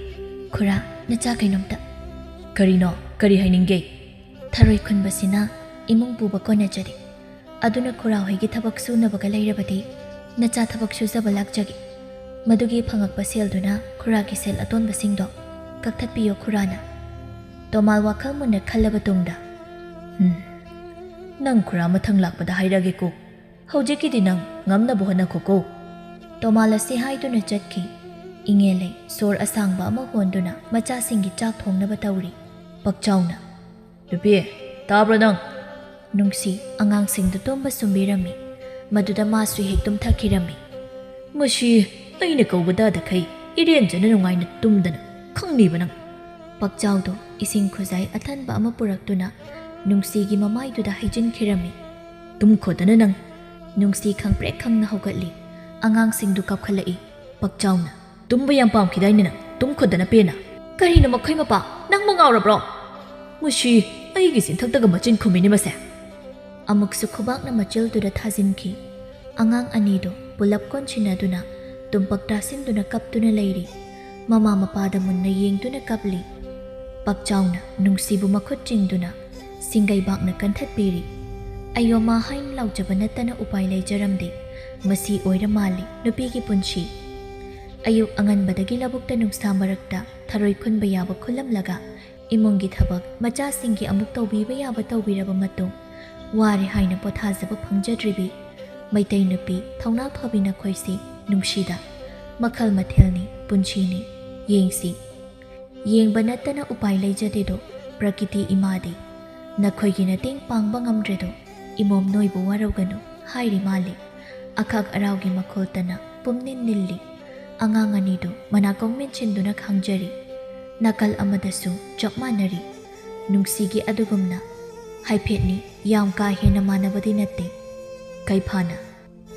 [SPEAKER 1] "ꯈꯨꯔꯥ, ꯅꯆꯥ ꯀꯩꯅꯣꯝꯇ..."
[SPEAKER 2] ꯀꯔꯤꯅꯣ ꯀꯔꯤ ꯍꯥꯏꯅꯤꯡꯒꯦ
[SPEAKER 1] ꯊꯔꯣꯏ ꯈꯨꯟꯕꯁꯤꯅ ꯏꯃꯨꯡ ꯄꯨꯕ ꯀꯣꯟꯅꯖꯗꯦ ꯑꯗꯨꯅ ꯈꯨꯔꯥꯍꯣꯏꯒꯤ ꯊꯕꯛ ꯁꯨꯅꯕꯒ ꯂꯩꯔꯕꯗꯤ ꯅꯆꯥ ꯊꯕꯛ ꯁꯨꯖꯕ ꯂꯥꯛꯆꯒꯦ ꯃꯗꯨꯒꯤ ꯐꯪꯉꯛꯄ ꯁꯦꯜꯗꯨꯅ ꯈꯨꯔꯥꯒꯤ ꯁꯦꯜ ꯑꯇꯣꯟꯕꯁꯤꯡꯗꯣ ꯀꯛꯊꯠꯄꯤꯌꯣ ꯈꯨꯔꯥꯅ ꯇꯣꯃꯥꯜ ꯋꯥꯈꯜ ꯃꯨꯟꯅ ꯈꯜꯂꯕ ꯇꯨꯡꯗ
[SPEAKER 2] ꯅꯪ ꯈꯨꯔꯥ ꯃꯊꯪ ꯂꯥꯛꯄꯗ ꯍꯥꯏꯔꯒꯦꯀꯣ ꯍꯧꯖꯤꯛꯀꯤꯗꯤ ꯅꯪ ꯉꯝꯅꯕ ꯍꯣꯠꯅꯈꯣꯀꯣ
[SPEAKER 1] ꯇꯣꯃꯥꯜ ꯑꯁꯤ ꯍꯥꯏꯗꯨꯅ ꯆꯠꯈꯤ ꯏꯉꯦꯂꯩ ꯁꯣꯔ ꯑꯁꯥꯡꯕ ꯑꯃ ꯍꯣꯟꯗꯨꯅ ꯃꯆꯥꯁꯤꯡꯒꯤ ꯆꯥꯛ ꯊꯣꯡꯅꯕ ꯇꯧꯔꯤ ꯄꯛꯆꯥꯎꯅ
[SPEAKER 2] ꯅꯨꯄꯤ ꯇꯥꯕ꯭ꯔꯣ ꯅꯪ
[SPEAKER 1] ꯅꯨꯡꯁꯤ ꯑꯉꯥꯡꯁꯤꯡꯗꯨ ꯇꯨꯝꯕ ꯁꯨꯝꯕꯤꯔꯝꯃꯤ ꯃꯗꯨꯗ ꯃꯥꯁꯨ ꯍꯦꯛ ꯇꯨꯝꯊꯈꯤꯔꯝꯃꯤ
[SPEAKER 2] ꯃꯁꯤ ꯑꯩꯅ ꯀꯧꯕꯗꯗꯈꯩ ꯏꯔꯦꯟꯖꯅ ꯅꯨꯡꯉꯥꯏꯅ ꯇꯨꯝꯗꯅ ꯈꯪꯅꯤꯕ ꯅꯪ
[SPEAKER 1] ꯄꯛꯆꯥꯎꯗꯣ ꯏꯁꯤꯡ ꯈꯨꯖꯥꯏ ꯑꯊꯟꯕ ꯑꯃ ꯄꯨꯔꯛꯇꯨꯅ ꯅꯨꯡꯁꯤꯒꯤ ꯃꯃꯥꯏꯗꯨꯗ ꯍꯩꯖꯤꯟꯈꯤꯔꯝꯃꯤ
[SPEAKER 2] ꯇꯨꯝꯈꯣꯗꯅ ꯅꯪ
[SPEAKER 1] ꯅꯨꯡꯁꯤ ꯈꯪꯄ꯭ꯔꯦꯛ ꯈꯪꯅ ꯍꯧꯒꯠꯂꯤ ꯑꯉꯥꯡꯁꯤꯡꯗꯨ ꯀꯞꯈꯠꯂꯛꯏ
[SPEAKER 2] ꯄꯛꯆꯥꯎꯅ ꯇꯨꯝꯕ ꯌꯥꯝ ꯄꯥꯝꯈꯤꯗꯥꯏꯅꯦ ꯅꯪ ꯇꯨꯝꯈꯣꯗꯅ ꯄꯦꯅ
[SPEAKER 1] ꯀꯔꯤꯅꯣ ꯃꯈꯣꯏ ꯃꯄꯥ ꯅꯪꯕꯨ ꯉꯥꯎꯔꯕ꯭ꯔꯣ
[SPEAKER 2] ꯃꯁꯤ ꯑꯩꯒꯤ ꯆꯤꯟꯊꯛꯇꯒ ꯃꯆꯤꯟ ꯈꯨꯝꯃꯤꯅꯤ ꯃꯁꯦ
[SPEAKER 1] ꯑꯃꯨꯛꯁꯨ ꯈꯨꯕꯥꯛꯅ ꯃꯆꯤꯜꯗꯨꯗ ꯊꯥꯖꯤꯟꯈꯤ ꯑꯉꯥꯡ ꯑꯅꯤꯗꯨ ꯄꯨꯂꯞ ꯀꯣꯟꯁꯤꯟꯅꯗꯨꯅ ꯇꯨꯝꯄꯛ ꯇꯥꯁꯤꯟꯗꯨꯅ ꯀꯞꯇꯨꯅ ꯂꯩꯔꯤ ꯃꯃꯥ ꯃꯄꯥꯗ ꯃꯨꯟꯅ ꯌꯦꯡꯗꯨꯅ ꯀꯞꯂꯤ ꯄꯛꯆꯥꯎꯅ ꯅꯨꯡꯁꯤꯕꯨ ꯃꯈꯨꯠ ꯆꯤꯡꯗꯨꯅ ꯁꯤꯡꯒꯩꯕꯥꯛꯅ ꯀꯟꯊꯠꯄꯤꯔꯤ ꯑꯌꯣꯃꯥ ꯍꯥꯏꯅ ꯂꯥꯎꯖꯕ ꯅꯠꯇꯅ ꯎꯄꯥꯏ ꯂꯩꯖꯔꯝꯗꯦ ꯃꯁꯤ ꯑꯣꯏꯔ ꯃꯥꯜꯂꯤ ꯅꯨꯄꯤꯒꯤ ꯄꯨꯟꯁꯤ ꯑꯌꯨꯛ ꯑꯉꯟꯕꯗꯒꯤ ꯂꯧꯕꯨꯛꯇ ꯅꯨꯡꯁꯥ ꯃꯔꯛꯇ ꯊꯔꯣꯏ ꯈꯨꯟꯕ ꯌꯥꯕ ꯈꯨꯜꯂꯝꯂꯒ ꯏꯃꯨꯡꯒꯤ ꯊꯕꯛ ꯃꯆꯥꯁꯤꯡꯒꯤ ꯑꯃꯨꯛ ꯇꯧꯕꯤꯕ ꯌꯥꯕ ꯇꯧꯕꯤꯔꯕ ꯃꯇꯨꯡ ꯋꯥꯔꯦ ꯍꯥꯏꯅ ꯄꯣꯊꯥꯖꯕ ꯐꯪꯖꯗ꯭ꯔꯤꯕꯤ ꯃꯩꯇꯩ ꯅꯨꯄꯤ ꯊꯧꯅꯥ ꯐꯕꯤ ꯅꯈꯣꯏꯁꯤ ꯅꯨꯡꯁꯤꯗ ꯃꯈꯜ ꯃꯊꯦꯜꯅꯤ ꯄꯨꯟꯁꯤꯅꯤ ꯌꯦꯡꯁꯤ ꯌꯦꯡꯕ ꯅꯠꯇꯅ ꯎꯄꯥꯏ ꯂꯩꯖꯗꯦꯗꯣ ꯄ꯭ꯔꯀꯤꯇꯤ ꯏꯃꯥꯗꯤ ꯅꯈꯣꯏꯒꯤ ꯃꯇꯦꯡ ꯄꯥꯡꯕ ꯉꯝꯗ꯭ꯔꯦꯗꯣ ꯏꯃꯣꯝ ꯅꯣꯏꯕꯨ ꯋꯥꯔꯧꯒꯅꯨ ꯍꯥꯏꯔꯤ ꯃꯥꯜꯂꯤ ꯑꯈꯥꯛ ꯑꯔꯥꯎꯒꯤ ꯃꯈꯣꯜꯇꯅ ꯄꯨꯝꯅꯤꯟ ꯅꯤꯜꯂꯤ ꯑꯉꯥꯡ ꯑꯅꯤꯗꯨ ꯃꯅꯥꯀꯣꯡ ꯃꯦꯟꯁꯤꯟꯗꯨꯅ ꯈꯥꯡꯖꯔꯤ ꯅꯥꯀꯜ ꯑꯃꯗꯁꯨ ꯆꯞ ꯃꯥꯟꯅꯔꯤ ꯅꯨꯡꯁꯤꯒꯤ ꯑꯗꯨꯒꯨꯝꯅ ꯍꯥꯏꯐꯦꯠꯅꯤ ꯌꯥꯝ ꯀꯥ ꯍꯦꯟꯅ ꯃꯥꯟꯅꯕꯗꯤ ꯅꯠꯇꯦ
[SPEAKER 2] ꯀꯩꯐꯥꯅ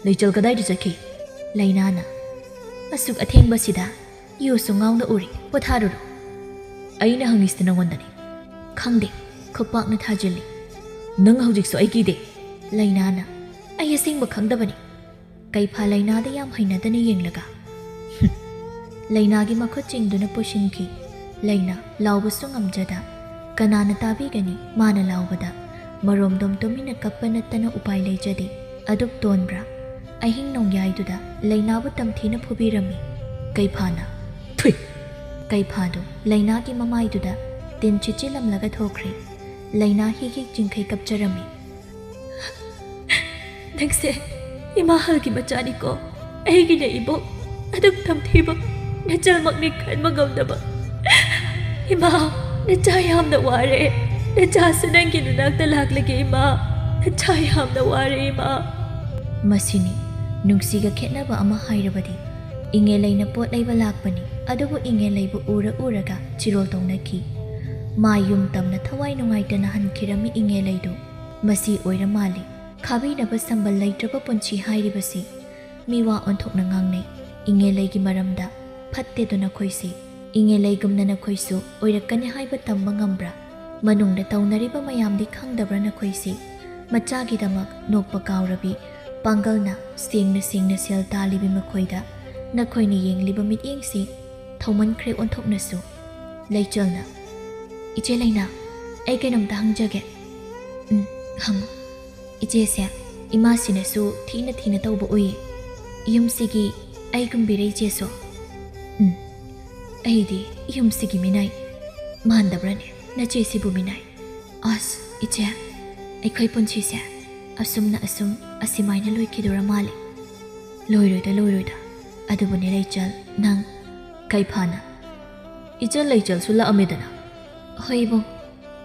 [SPEAKER 2] ꯂꯩꯆꯜ ꯀꯗꯥꯏꯗ ꯆꯠꯈꯤ
[SPEAKER 1] ꯂꯩꯅꯥꯅ ꯑꯁꯨꯛ ꯑꯊꯦꯡꯕꯁꯤꯗ ꯌꯨꯁꯨ ꯉꯥꯎꯅ ꯎꯔꯤ ꯄꯣꯊꯥꯔꯨꯔꯣ
[SPEAKER 2] ꯑꯩꯅ ꯍꯪꯉꯤꯁꯤ ꯅꯉꯣꯟꯗꯅꯤ
[SPEAKER 1] ꯈꯪꯗꯦ ꯈꯨꯄꯥꯛꯅ ꯊꯥꯖꯤꯜꯂꯤ
[SPEAKER 2] ꯅꯪ ꯍꯧꯖꯤꯛꯁꯨ ꯑꯩ ꯀꯤꯗꯦ
[SPEAKER 1] ꯂꯩꯅꯥꯅ ꯑꯩ ꯑꯁꯦꯡꯕ ꯈꯪꯗꯕꯅꯤ ꯀꯩꯐꯥ ꯂꯩꯅꯥꯗ ꯌꯥꯝ ꯍꯩꯅꯗꯅ ꯌꯦꯡꯂꯒ ꯂꯩꯅꯥꯒꯤ ꯃꯈꯨꯠ ꯆꯤꯡꯗꯨꯅ ꯄꯨꯁꯤꯟꯈꯤ ꯂꯩꯅꯥ ꯂꯥꯎꯕꯁꯨ ꯉꯝꯖꯗ ꯀꯅꯥꯅ ꯇꯥꯕꯤꯒꯅꯤ ꯃꯥꯅ ꯂꯥꯎꯕꯗ ꯃꯔꯣꯝꯗꯣꯝ ꯇꯨꯃꯤꯟꯅ ꯀꯞꯄ ꯅꯠꯇꯅ ꯎꯄꯥꯏ ꯂꯩꯖꯗꯦ ꯑꯗꯨꯛ ꯇꯣꯟꯕ꯭ꯔꯥ ꯑꯍꯤꯡ ꯅꯣꯡꯌꯥꯏꯗꯨꯗ ꯂꯩꯅꯥꯕꯨ ꯇꯝꯊꯤꯅ ꯐꯨꯕꯤꯔꯝꯃꯤ ꯀꯩꯐꯥꯅ
[SPEAKER 2] ꯊꯨꯏ
[SPEAKER 1] ꯀꯩꯐꯥꯗꯨ ꯂꯩꯅꯥꯒꯤ ꯃꯃꯥꯏꯗꯨꯗ ꯇꯤꯟ ꯆꯤꯆꯤꯜꯂꯝꯂꯒ ꯊꯣꯛꯈ꯭ꯔꯦ ꯂꯩꯅꯥ ꯍꯤꯛ ꯍꯤꯛ ꯆꯤꯡꯈꯩ ꯀꯞꯆꯔꯝꯃꯤ
[SPEAKER 2] ꯅꯪꯁꯦ ꯏꯃꯥꯍꯜꯒꯤ ꯃꯆꯥꯅꯤꯀꯣ ꯑꯩꯒꯤꯅ ꯏꯕꯣꯛ ꯑꯗꯨꯛ ꯇꯝꯊꯤꯕ ꯅꯆꯜꯃꯛꯅꯤ ꯈꯟꯕ ꯉꯝꯗꯕ ꯏꯃꯥ ꯅꯆꯥ ꯌꯥꯝꯅ ꯋꯥꯔꯦ ꯅꯆꯥꯁꯨ ꯅꯪꯒꯤ ꯅꯅꯥꯛꯇ ꯂꯥꯛꯂꯒꯦ ꯏꯃꯥ ꯅꯆꯥ ꯌꯥꯝꯅ ꯋꯥꯔꯦ ꯏꯃꯥ
[SPEAKER 1] ꯃꯁꯤꯅꯤ ꯅꯨꯡꯁꯤꯒ ꯈꯦꯠꯅꯕ ꯑꯃ ꯍꯥꯏꯔꯕꯗꯤ ꯏꯉꯦꯂꯩꯅ ꯄꯣꯠ ꯂꯩꯕ ꯂꯥꯛꯄꯅꯤ ꯑꯗꯨꯕꯨ ꯏꯉꯦꯂꯩꯕꯨ ꯎꯔꯒ ꯆꯤꯔꯣꯜ ꯇꯧꯅꯈꯤ ꯃꯥ ꯌꯨꯝ ꯇꯝꯅ ꯊꯋꯥꯏ ꯅꯨꯡꯉꯥꯏꯇꯅ ꯍꯟꯈꯤꯔꯝꯃꯤ ꯏꯉꯦꯂꯩꯗꯨ ꯃꯁꯤ ꯑꯣꯏꯔ ꯃꯥꯜꯂꯤ ꯈꯥꯕꯤꯅꯕ ꯁꯝꯕꯜ ꯂꯩꯇ꯭ꯔꯕ ꯄꯨꯟꯁꯤ ꯍꯥꯏꯔꯤꯕꯁꯤ ꯃꯤꯋꯥ ꯑꯣꯟꯊꯣꯛꯅ ꯉꯥꯡꯅꯩ ꯏꯉꯦꯂꯩꯒꯤ ꯃꯔꯝꯗ ꯐꯠꯇꯦꯗꯣ ꯅꯈꯣꯏꯁꯤ ꯏꯉꯦꯂꯩꯒꯨꯝꯅ ꯅꯈꯣꯏꯁꯨ ꯑꯣꯏꯔꯛꯀꯅꯤ ꯍꯥꯏꯕ ꯇꯝꯕ ꯉꯝꯕ꯭ꯔꯥ ꯃꯅꯨꯡꯗ ꯇꯧꯅꯔꯤꯕ ꯃꯌꯥꯝꯗꯤ ꯈꯪꯗꯕ꯭ꯔꯥ ꯅꯈꯣꯏꯁꯤ ꯃꯆꯥꯒꯤꯗꯃꯛ ꯅꯣꯛꯄ ꯀꯥꯎꯔꯕꯤ ꯄꯥꯡꯒꯜꯅ ꯁꯦꯡꯅ ꯁꯦꯜ ꯇꯥꯜꯂꯤꯕꯤ ꯃꯈꯣꯏꯗ ꯅꯈꯣꯏꯅ ꯌꯦꯡꯂꯤꯕ ꯃꯤꯠꯌꯦꯡꯁꯤ ꯊꯧꯃꯟꯈ꯭ꯔꯦ ꯑꯣꯟꯊꯣꯛꯅꯁꯨ ꯂꯩꯆꯜꯅ ꯏꯆꯦ ꯂꯩꯅꯥ ꯑꯩ ꯀꯩꯅꯣꯝꯇ ꯍꯪꯖꯒꯦ ꯍꯪꯉꯨ ꯏꯆꯦꯁꯦ ꯏꯃꯥꯁꯤꯅꯁꯨ ꯊꯤꯅ ꯇꯧꯕ ꯎꯏ ꯌꯨꯝꯁꯤꯒꯤ ꯑꯩꯒꯨꯝꯕꯤꯔꯦ ꯏꯆꯦꯁꯨ ꯑꯩꯗꯤ ꯌꯨꯝꯁꯤꯒꯤ ꯃꯤꯅꯥꯏ ꯃꯥꯟꯗꯕ꯭ꯔꯅꯦ ꯅꯆꯦꯁꯤꯕꯨ ꯃꯤꯅꯥꯏ ꯑꯁ ꯏꯆꯦ ꯑꯩꯈꯣꯏ ꯄꯨꯟꯁꯤꯁꯦ ꯑꯁꯨꯝꯅ ꯑꯁꯤꯃꯥꯏꯅ ꯂꯣꯏꯈꯤꯗꯣꯔ ꯃꯥꯜꯂꯤ ꯂꯣꯏꯔꯣꯏꯗ ꯑꯗꯨꯕꯨꯅꯦ ꯂꯩꯆꯜ ꯅꯪ
[SPEAKER 2] ꯀꯩꯐꯥꯅ ꯏꯆꯜ ꯂꯩꯆꯜꯁꯨ ꯂꯥꯛꯑꯝꯃꯦꯗꯅ
[SPEAKER 1] ꯍꯣꯏ ꯏꯕꯨꯡ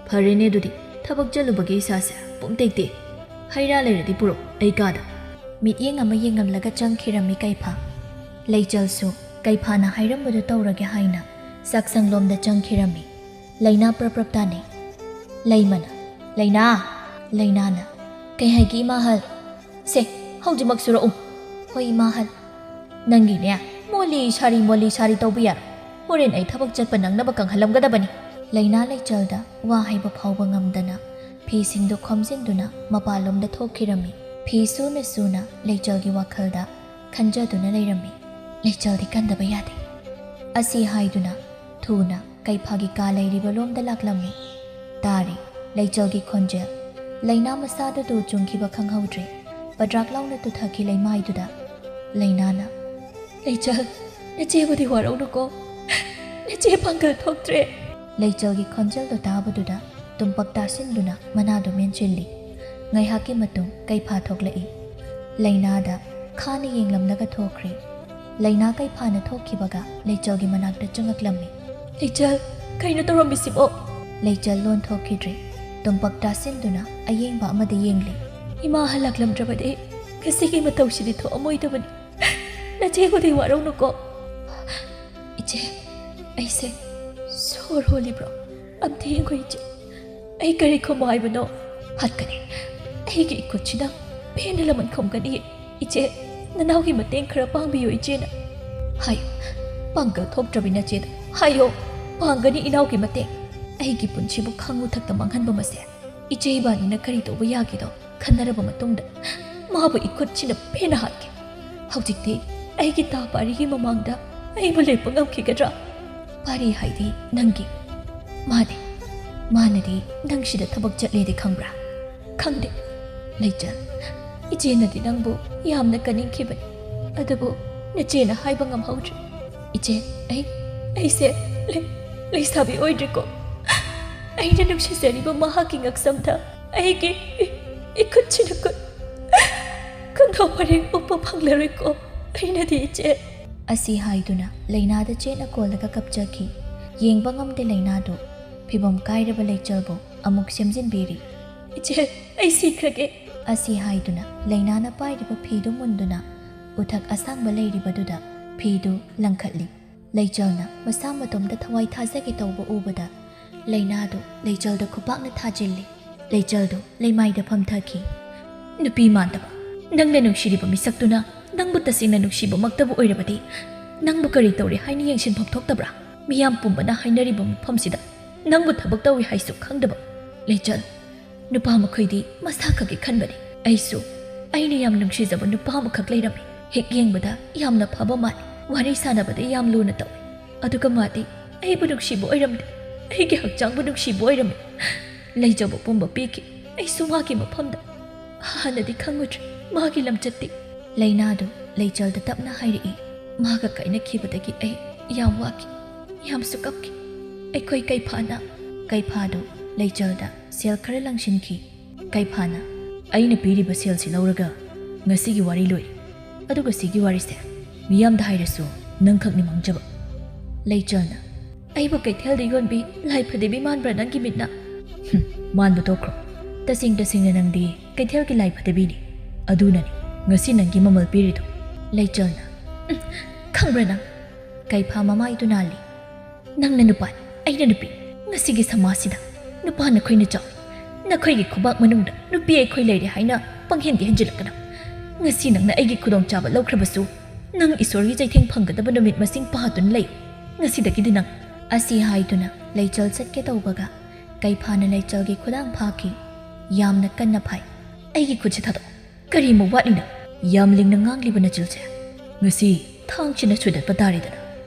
[SPEAKER 2] ꯐꯔꯦꯅꯦ ꯑꯗꯨꯗꯤ ꯊꯕꯛ ꯆꯠꯂꯨꯕꯒꯤ ꯏꯁꯥꯁꯦ ꯄꯨꯡꯇꯦꯛꯇꯦ ꯍꯩꯔꯥ ꯂꯩꯔꯗꯤ ꯄꯨꯔꯛ ꯑꯩ ꯀꯥꯗ
[SPEAKER 1] ꯃꯤꯠꯌꯦꯡ ꯑꯃ ꯌꯦꯡꯉꯝꯂꯒ ꯆꯪꯈꯤꯔꯝꯃꯤ ꯀꯩꯐꯥ ꯂꯩꯆꯜꯁꯨ ꯀꯩꯐꯥꯅ ꯍꯥꯏꯔꯝꯕꯗꯨ ꯇꯧꯔꯒꯦ ꯍꯥꯏꯅ ꯆꯥꯛꯁꯪꯂꯣꯝꯗ ꯆꯪꯈꯤꯔꯝꯃꯤ ꯂꯩꯅꯥ ꯄ꯭ꯔꯞ ꯇꯥꯅꯩ ꯂꯩꯃꯅ ꯂꯩꯅꯥꯅ ꯀꯩ ꯍꯥꯏꯒꯤ ꯏꯃꯥꯍꯜ ꯁꯦ ꯍꯧꯖꯤꯛꯃꯛ ꯁꯨꯔꯛꯎ ꯍꯣꯏ ꯏꯃꯥꯍꯜ
[SPEAKER 2] ꯅꯪꯒꯤꯅꯦ ꯃꯣꯜꯂꯤ ꯁꯥꯔꯤ ꯇꯧꯕ ꯌꯥꯔꯣ ꯍꯣꯔꯦꯟ ꯑꯩ ꯊꯕꯛ ꯆꯠꯄ ꯅꯪꯅꯕ ꯀꯪꯍꯜꯂꯝꯒꯗꯕꯅꯤ
[SPEAKER 1] ꯂꯩꯅꯥ ꯂꯩꯆꯜꯗ ꯋꯥ ꯍꯩꯕ ꯐꯥꯎꯕ ꯉꯝꯗꯅ ꯐꯤꯁꯤꯡꯗꯨ ꯈꯣꯝꯖꯤꯟꯗꯨꯅ ꯃꯄꯥꯟꯂꯣꯝꯗ ꯊꯣꯛꯈꯤꯔꯝꯃꯤ ꯐꯤ ꯁꯨꯅ ꯂꯩꯆꯜꯒꯤ ꯋꯥꯈꯜꯗ ꯈꯟꯖꯗꯨꯅ ꯂꯩꯔꯝꯃꯤ ꯂꯩꯆꯜꯗꯤ ꯀꯟꯗꯕ ꯌꯥꯗꯦ ꯑꯁꯤ ꯍꯥꯏꯗꯨꯅ ꯊꯨꯅ ꯀꯩꯐꯥꯒꯤ ꯀꯥ ꯂꯩꯔꯤꯕ ꯂꯣꯝꯗ ꯂꯥꯛꯂꯝꯃꯤ ꯇꯥꯔꯤ ꯂꯩꯆꯜꯒꯤ ꯈꯣꯟꯖꯦꯜ ꯂꯩꯅꯥ ꯃꯁꯥꯗꯨ ꯆꯨꯡꯈꯤꯕ ꯈꯪꯍꯧꯗ꯭ꯔꯦ ꯄꯗ꯭ꯔꯥꯛ ꯂꯥꯎꯅ ꯇꯨꯊꯈꯤ ꯂꯩꯃꯥꯏꯗꯨꯗ ꯂꯩꯅꯥꯅ
[SPEAKER 2] ꯂꯩꯆꯜ ꯅꯆꯦꯕꯨꯗꯤ ꯋꯥꯔꯧꯅꯨꯀꯣ ꯅꯆꯦ ꯄꯥꯡꯒꯜ ꯊꯣꯛꯇ꯭ꯔꯦ
[SPEAKER 1] ꯂꯩꯆꯜꯒꯤ ꯈꯣꯟꯖꯦꯜꯗꯨ ꯇꯥꯕꯗꯨꯗ ꯇꯨꯝꯄꯛ ꯇꯥꯁꯤꯟꯗꯨꯅ ꯃꯅꯥꯗꯨ ꯃꯦꯟꯁꯤꯜꯂꯤ ꯉꯥꯏꯍꯥꯛꯀꯤ ꯃꯇꯨꯡ ꯀꯩꯐꯥ ꯊꯣꯛꯂꯛꯏ ꯂꯩꯅꯥꯗ ꯈꯥꯅ ꯌꯦꯡꯂꯝꯂꯒ ꯊꯣꯛꯈ꯭ꯔꯦ ꯂꯩꯅꯥ ꯀꯩꯐꯥꯅ ꯊꯣꯛꯈꯤꯕꯒ ꯂꯩꯆꯜꯒꯤ ꯃꯅꯥꯛꯇ ꯆꯪꯉꯛꯂꯝꯃꯤ
[SPEAKER 2] ꯂꯩꯆꯜ ꯀꯩꯅꯣ ꯇꯧꯔꯝꯃꯤꯁꯤꯕꯣ
[SPEAKER 1] ꯂꯩꯆꯜ ꯂꯣꯟ ꯊꯣꯛꯈꯤꯗ꯭ꯔꯦ ꯇꯨꯝꯄꯛ ꯇꯥꯁꯤꯟꯗꯨꯅ ꯑꯌꯦꯡꯕ ꯑꯃꯗ ꯌꯦꯡꯂꯤ
[SPEAKER 2] ꯏꯃꯥ ꯍꯜꯂꯛꯂꯝꯗ꯭ꯔꯕꯗꯤ ꯉꯁꯤꯒꯤ ꯃꯇꯧꯁꯤꯗꯤ ꯊꯣꯛꯑꯝꯃꯣꯏꯗꯕꯅꯤ ꯅꯆꯦꯕꯨꯗꯤ ꯋꯥꯔꯧꯅꯨꯀꯣ ꯏꯆꯦ ꯑꯩꯁꯦ ꯁꯣꯔ ꯍꯣꯜꯂꯤꯕ꯭ꯔꯣ ꯑꯝꯇ ꯌꯦꯡꯈꯣ ꯏꯆꯦ ꯑꯩ ꯀꯔꯤ ꯈꯨꯝꯃꯣ ꯍꯥꯏꯕꯅꯣ ꯍꯥꯠꯀꯅꯤ ꯑꯩꯒꯤ ꯏꯈꯨꯠꯁꯤꯅ ꯄꯦꯟꯅ ꯂꯃꯟ ꯈꯨꯝꯒꯅꯤ ꯏꯆꯦ ꯅꯅꯥꯎꯒꯤ ꯃꯇꯦꯡ ꯈꯔ ꯄꯥꯡꯕꯤꯌꯨ ꯏꯆꯦꯅ ꯍꯥꯏꯌꯣ ꯄꯥꯡꯒꯜ ꯊꯣꯛꯇ꯭ꯔꯕꯤ ꯅꯆꯦꯗ ꯍꯥꯏꯌꯣ ꯄꯥꯡꯒꯅꯤ ꯏꯅꯥꯎꯒꯤ ꯃꯇꯦꯡ ꯑꯩꯒꯤ ꯄꯨꯟꯁꯤꯕꯨ ꯈꯪꯎꯊꯛꯇ ꯃꯥꯡꯍꯟꯕ ꯃꯁꯦ ꯏꯆꯦ ꯏꯕꯥꯅꯤꯅ ꯀꯔꯤ ꯇꯧꯕ ꯌꯥꯒꯦꯗꯣ ꯈꯟꯅꯔꯕ ꯃꯇꯨꯡꯗ ꯃꯥꯕꯨ ꯏꯈꯨꯠꯁꯤꯅ ꯄꯦꯟꯅ ꯍꯥꯠꯀꯦ ꯍꯧꯖꯤꯛꯇꯤ ꯑꯩꯒꯤ ꯇꯥ ꯄꯥꯔꯤꯒꯤ ꯃꯃꯥꯡꯗ ꯑꯩꯕꯨ ꯂꯦꯞꯄ ꯉꯝꯈꯤꯒꯗ꯭ꯔꯥ ꯄꯥꯔꯤ ꯍꯥꯏꯗꯤ ꯅꯪꯒꯤ ꯃꯥꯅꯗꯤ ꯅꯪꯁꯤꯗ ꯊꯕꯛ ꯆꯠꯂꯦꯗꯤ ꯈꯪꯕ꯭ꯔꯥ ꯈꯪꯗꯦ ꯂꯩꯆꯜ ꯏꯆꯦꯅꯗꯤ ꯅꯪꯕꯨ ꯌꯥꯝꯅ ꯀꯅꯤꯡꯈꯤꯕꯅꯤ ꯑꯗꯨꯕꯨ ꯅꯆꯦꯅ ꯍꯥꯏꯕ ꯉꯝꯍꯧꯗ꯭ꯔꯦ ꯏꯆꯦ ꯑꯩꯁꯦ ꯂꯩꯁꯥꯕꯤ ꯑꯣꯏꯗ꯭ꯔꯤꯀꯣ ꯑꯩꯅ ꯅꯨꯡꯁꯤꯖꯔꯤꯕ ꯃꯍꯥꯛꯀꯤ ꯉꯛꯁꯝꯗ ꯑꯩꯒꯤ 이끝이는 ꯀꯟꯊꯣꯛ ꯄꯔꯦꯡ ꯎꯞꯄ ꯐꯪꯂꯔꯣꯏꯀꯣ ꯑꯩꯅꯗꯤ ꯏꯆꯦ
[SPEAKER 1] ꯑꯁꯤ ꯍꯥꯏꯗꯨꯅ ꯂꯩꯅꯥꯗ ꯆꯦꯠꯅ ꯀꯣꯜꯂꯒ ꯀꯞꯆꯈꯤ ꯌꯦꯡꯕ ꯉꯝꯗꯦ ꯂꯩꯅꯥꯗꯨ ꯐꯤꯕꯝ ꯀꯥꯏꯔꯕ ꯂꯩꯆꯜꯕꯨ ꯑꯃꯨꯛ ꯁꯦꯝꯖꯤꯟꯕꯤꯔꯤ
[SPEAKER 2] 이제 ꯑꯩ ꯁꯤꯈ꯭ꯔꯒꯦ
[SPEAKER 1] ꯑꯁꯤ ꯍꯥꯏꯗꯨꯅ ꯂꯩꯅꯥꯅ ꯄꯥꯏꯔꯤꯕ ꯐꯤꯗꯨ ꯃꯨꯟꯗꯨꯅ ꯎꯊꯛ ꯑꯁꯥꯡꯕ ꯂꯩꯔꯤꯕꯗꯨꯗ ꯐꯤꯗꯨ ꯂꯪꯈꯠꯂꯤ ꯂꯩꯆꯜꯅ ꯃꯁꯥ ꯃꯇꯣꯝꯗ ꯊꯋꯥꯏ ꯊꯥꯖꯒꯦ ꯇꯧꯕ ꯎꯕꯗ ꯂꯩꯅꯥꯗꯨ ꯂꯩꯆꯜꯗ ꯈꯨꯄꯥꯛꯅ ꯊꯥꯖꯤꯜꯂꯤ ꯂꯩꯆꯜꯗꯨ ꯂꯩꯃꯥꯏꯗ ꯐꯝꯊꯈꯤ
[SPEAKER 2] ꯅꯨꯄꯤ ꯃꯥꯟꯗꯕ ꯅꯪꯅ ꯅꯨꯡꯁꯤꯔꯤꯕ ꯃꯤꯁꯛꯇꯨꯅ ꯅꯪꯕꯨ ꯇꯁꯦꯡꯅ ꯅꯨꯡꯁꯤꯕꯃꯛꯇꯕꯨ ꯑꯣꯏꯔꯕꯗꯤ ꯅꯪꯕꯨ ꯀꯔꯤ ꯇꯧꯔꯤ ꯍꯥꯏꯅ ꯌꯦꯡꯁꯤꯟꯐꯝ ꯊꯣꯛꯇꯕ꯭ꯔꯥ ꯃꯤꯌꯥꯝ ꯄꯨꯝꯕꯅ ꯍꯥꯏꯅꯔꯤꯕ ꯃꯐꯝꯁꯤꯗ ꯅꯪꯕꯨ ꯊꯕꯛ ꯇꯧꯏ ꯍꯥꯏꯁꯨ ꯈꯪꯗꯕ ꯂꯩꯆꯜ ꯅꯨꯄꯥ ꯃꯈꯣꯏꯗꯤ ꯃꯁꯥ ꯈꯛꯀꯤ ꯈꯟꯕꯅꯤ ꯑꯩꯁꯨ ꯑꯩꯅ ꯌꯥꯝ ꯅꯨꯡꯁꯤꯖꯕ ꯅꯨꯄꯥ ꯑꯃꯈꯛ ꯂꯩꯔꯝꯃꯤ ꯍꯦꯛ ꯌꯦꯡꯕꯗ ꯌꯥꯝꯅ ꯐꯕ ꯃꯥꯜꯂꯤ ꯋꯥꯔꯤ ꯁꯥꯟꯅꯕꯗ ꯌꯥꯝ ꯂꯨꯅ ꯇꯧꯏ ꯑꯗꯨꯒ ꯃꯥꯗꯤ ꯑꯩꯕꯨ ꯅꯨꯡꯁꯤꯕ ꯑꯣꯏꯔꯝꯗꯦ ꯑꯩꯒꯤ ꯍꯛꯆꯥꯡꯕꯨ ꯅꯨꯡꯁꯤꯕ ꯑꯣꯏꯔꯝꯃꯤ ꯂꯩꯖꯕ ꯄꯨꯝꯕ ꯄꯤꯈꯤ ꯑꯩꯁꯨ ꯃꯥꯒꯤ ꯃꯐꯝꯗ ꯍꯥꯟꯅꯗꯤ ꯈꯪꯉꯨꯗ꯭ꯔꯦ ꯃꯥꯒꯤ ꯂꯝꯆꯠꯇꯤ ꯂꯩꯅꯥꯗꯨ ꯂꯩꯆꯜꯗ ꯇꯞꯅ ꯍꯥꯏꯔꯛꯏ ꯃꯥꯒ ꯀꯥꯏꯅꯈꯤꯕꯗꯒꯤ ꯑꯩ ꯌꯥꯝ ꯋꯥꯈꯤ ꯌꯥꯝꯁꯨ ꯀꯞꯈꯤ ꯑꯩꯈꯣꯏ ꯀꯩꯐꯥꯗꯨ ꯂꯩꯆꯜꯗ ꯁꯦꯜ ꯈꯔ ꯂꯪꯁꯤꯟꯈꯤ ꯀꯩꯐꯥꯅ ꯑꯩꯅ ꯄꯤꯔꯤꯕ ꯁꯦꯜꯁꯤ ꯂꯧꯔꯒ ꯉꯁꯤꯒꯤ ꯋꯥꯔꯤ ꯂꯣꯏ ꯑꯗꯨꯒ ꯁꯤꯒꯤ ꯋꯥꯔꯤꯁꯦ ꯃꯤꯌꯥꯝꯗ ꯍꯥꯏꯔꯁꯨ ꯅꯪꯈꯛꯅꯤ ꯃꯥꯡꯖꯕ ꯂꯩꯆꯜꯅ ꯑꯩꯕꯨ ꯀꯩꯊꯦꯜꯗ ꯌꯣꯟꯕꯤ ꯂꯥꯏꯐꯗꯦꯕꯤ ꯃꯥꯟꯕ꯭ꯔꯥ ꯅꯪꯒꯤ ꯃꯤꯠꯅ ꯃꯥꯟꯕ ꯇꯣꯛꯈ꯭ꯔꯣ ꯇꯁꯦꯡꯅ ꯅꯪꯗꯤ ꯀꯩꯊꯦꯜꯒꯤ ꯂꯥꯏꯐꯗꯦꯕꯤꯅꯤ ꯑꯗꯨꯅꯅꯤ ꯉꯁꯤ ꯅꯪꯒꯤ ꯃꯃꯜ ꯄꯤꯔꯤꯗꯣ ꯂꯩꯆꯜꯅ ꯈꯪꯕ꯭ꯔꯥ ꯅꯪ ꯀꯩꯐꯥ ꯃꯃꯥꯏꯗꯨ ꯅꯥꯜꯂꯤ ꯅꯪꯅ ꯅꯨꯄꯥꯅꯤ ꯑꯩꯅ ꯅꯨꯄꯤ ꯉꯁꯤꯒꯤ ꯁꯃꯥꯖꯁꯤꯗ ꯅꯨꯄꯥ ꯅꯈꯣꯏꯅ ꯆꯥꯎꯏ ꯅꯈꯣꯏꯒꯤ ꯈꯨꯕꯥꯛ ꯃꯅꯨꯡꯗ ꯅꯨꯄꯤ ꯑꯩꯈꯣꯏ ꯂꯩꯔꯦ ꯍꯥꯏꯅ ꯄꯪꯍꯦꯟꯗꯤ ꯍꯦꯟꯖꯤꯜꯂꯛꯀꯅꯨ ꯉꯁꯤ ꯅꯪꯅ ꯑꯩꯒꯤ ꯈꯨꯗꯣꯡꯆꯥꯕ ꯂꯧꯈ꯭ꯔꯕꯁꯨ ꯅꯪ ꯏꯁꯣꯔꯒꯤ ꯆꯩꯊꯦꯡ ꯐꯪꯒꯗꯕ ꯅꯨꯃꯤꯠ ꯃꯁꯤꯡ ꯄꯥꯗꯨꯅ ꯂꯩ ꯉꯁꯤꯗꯒꯤꯗꯤ ꯅꯪ ꯑꯁꯤ ꯍꯥꯏꯗꯨꯅ ꯂꯩꯆꯜ ꯆꯠꯀꯦ ꯇꯧꯕꯒ ꯀꯩꯐꯥꯅ ꯂꯩꯆꯜꯒꯤ ꯈꯨꯗꯥꯡ ꯐꯥꯈꯤ ꯌꯥꯝꯅ ꯀꯟꯅ ꯐꯥꯏ ꯑꯩꯒꯤ ꯈꯨꯠꯁꯦ ꯊꯥꯗꯣꯛ ꯀꯔꯤꯃꯨꯛ ꯋꯥꯠꯂꯤꯅ ꯌꯥꯝ ꯂꯤꯡꯅ ꯉꯥꯡꯂꯤꯕ ꯅꯆꯤꯜꯁꯦ ꯉꯁꯤ ꯊꯥꯡꯁꯤꯅ ꯁꯨꯗꯠꯄ ꯇꯥꯔꯦꯗꯅ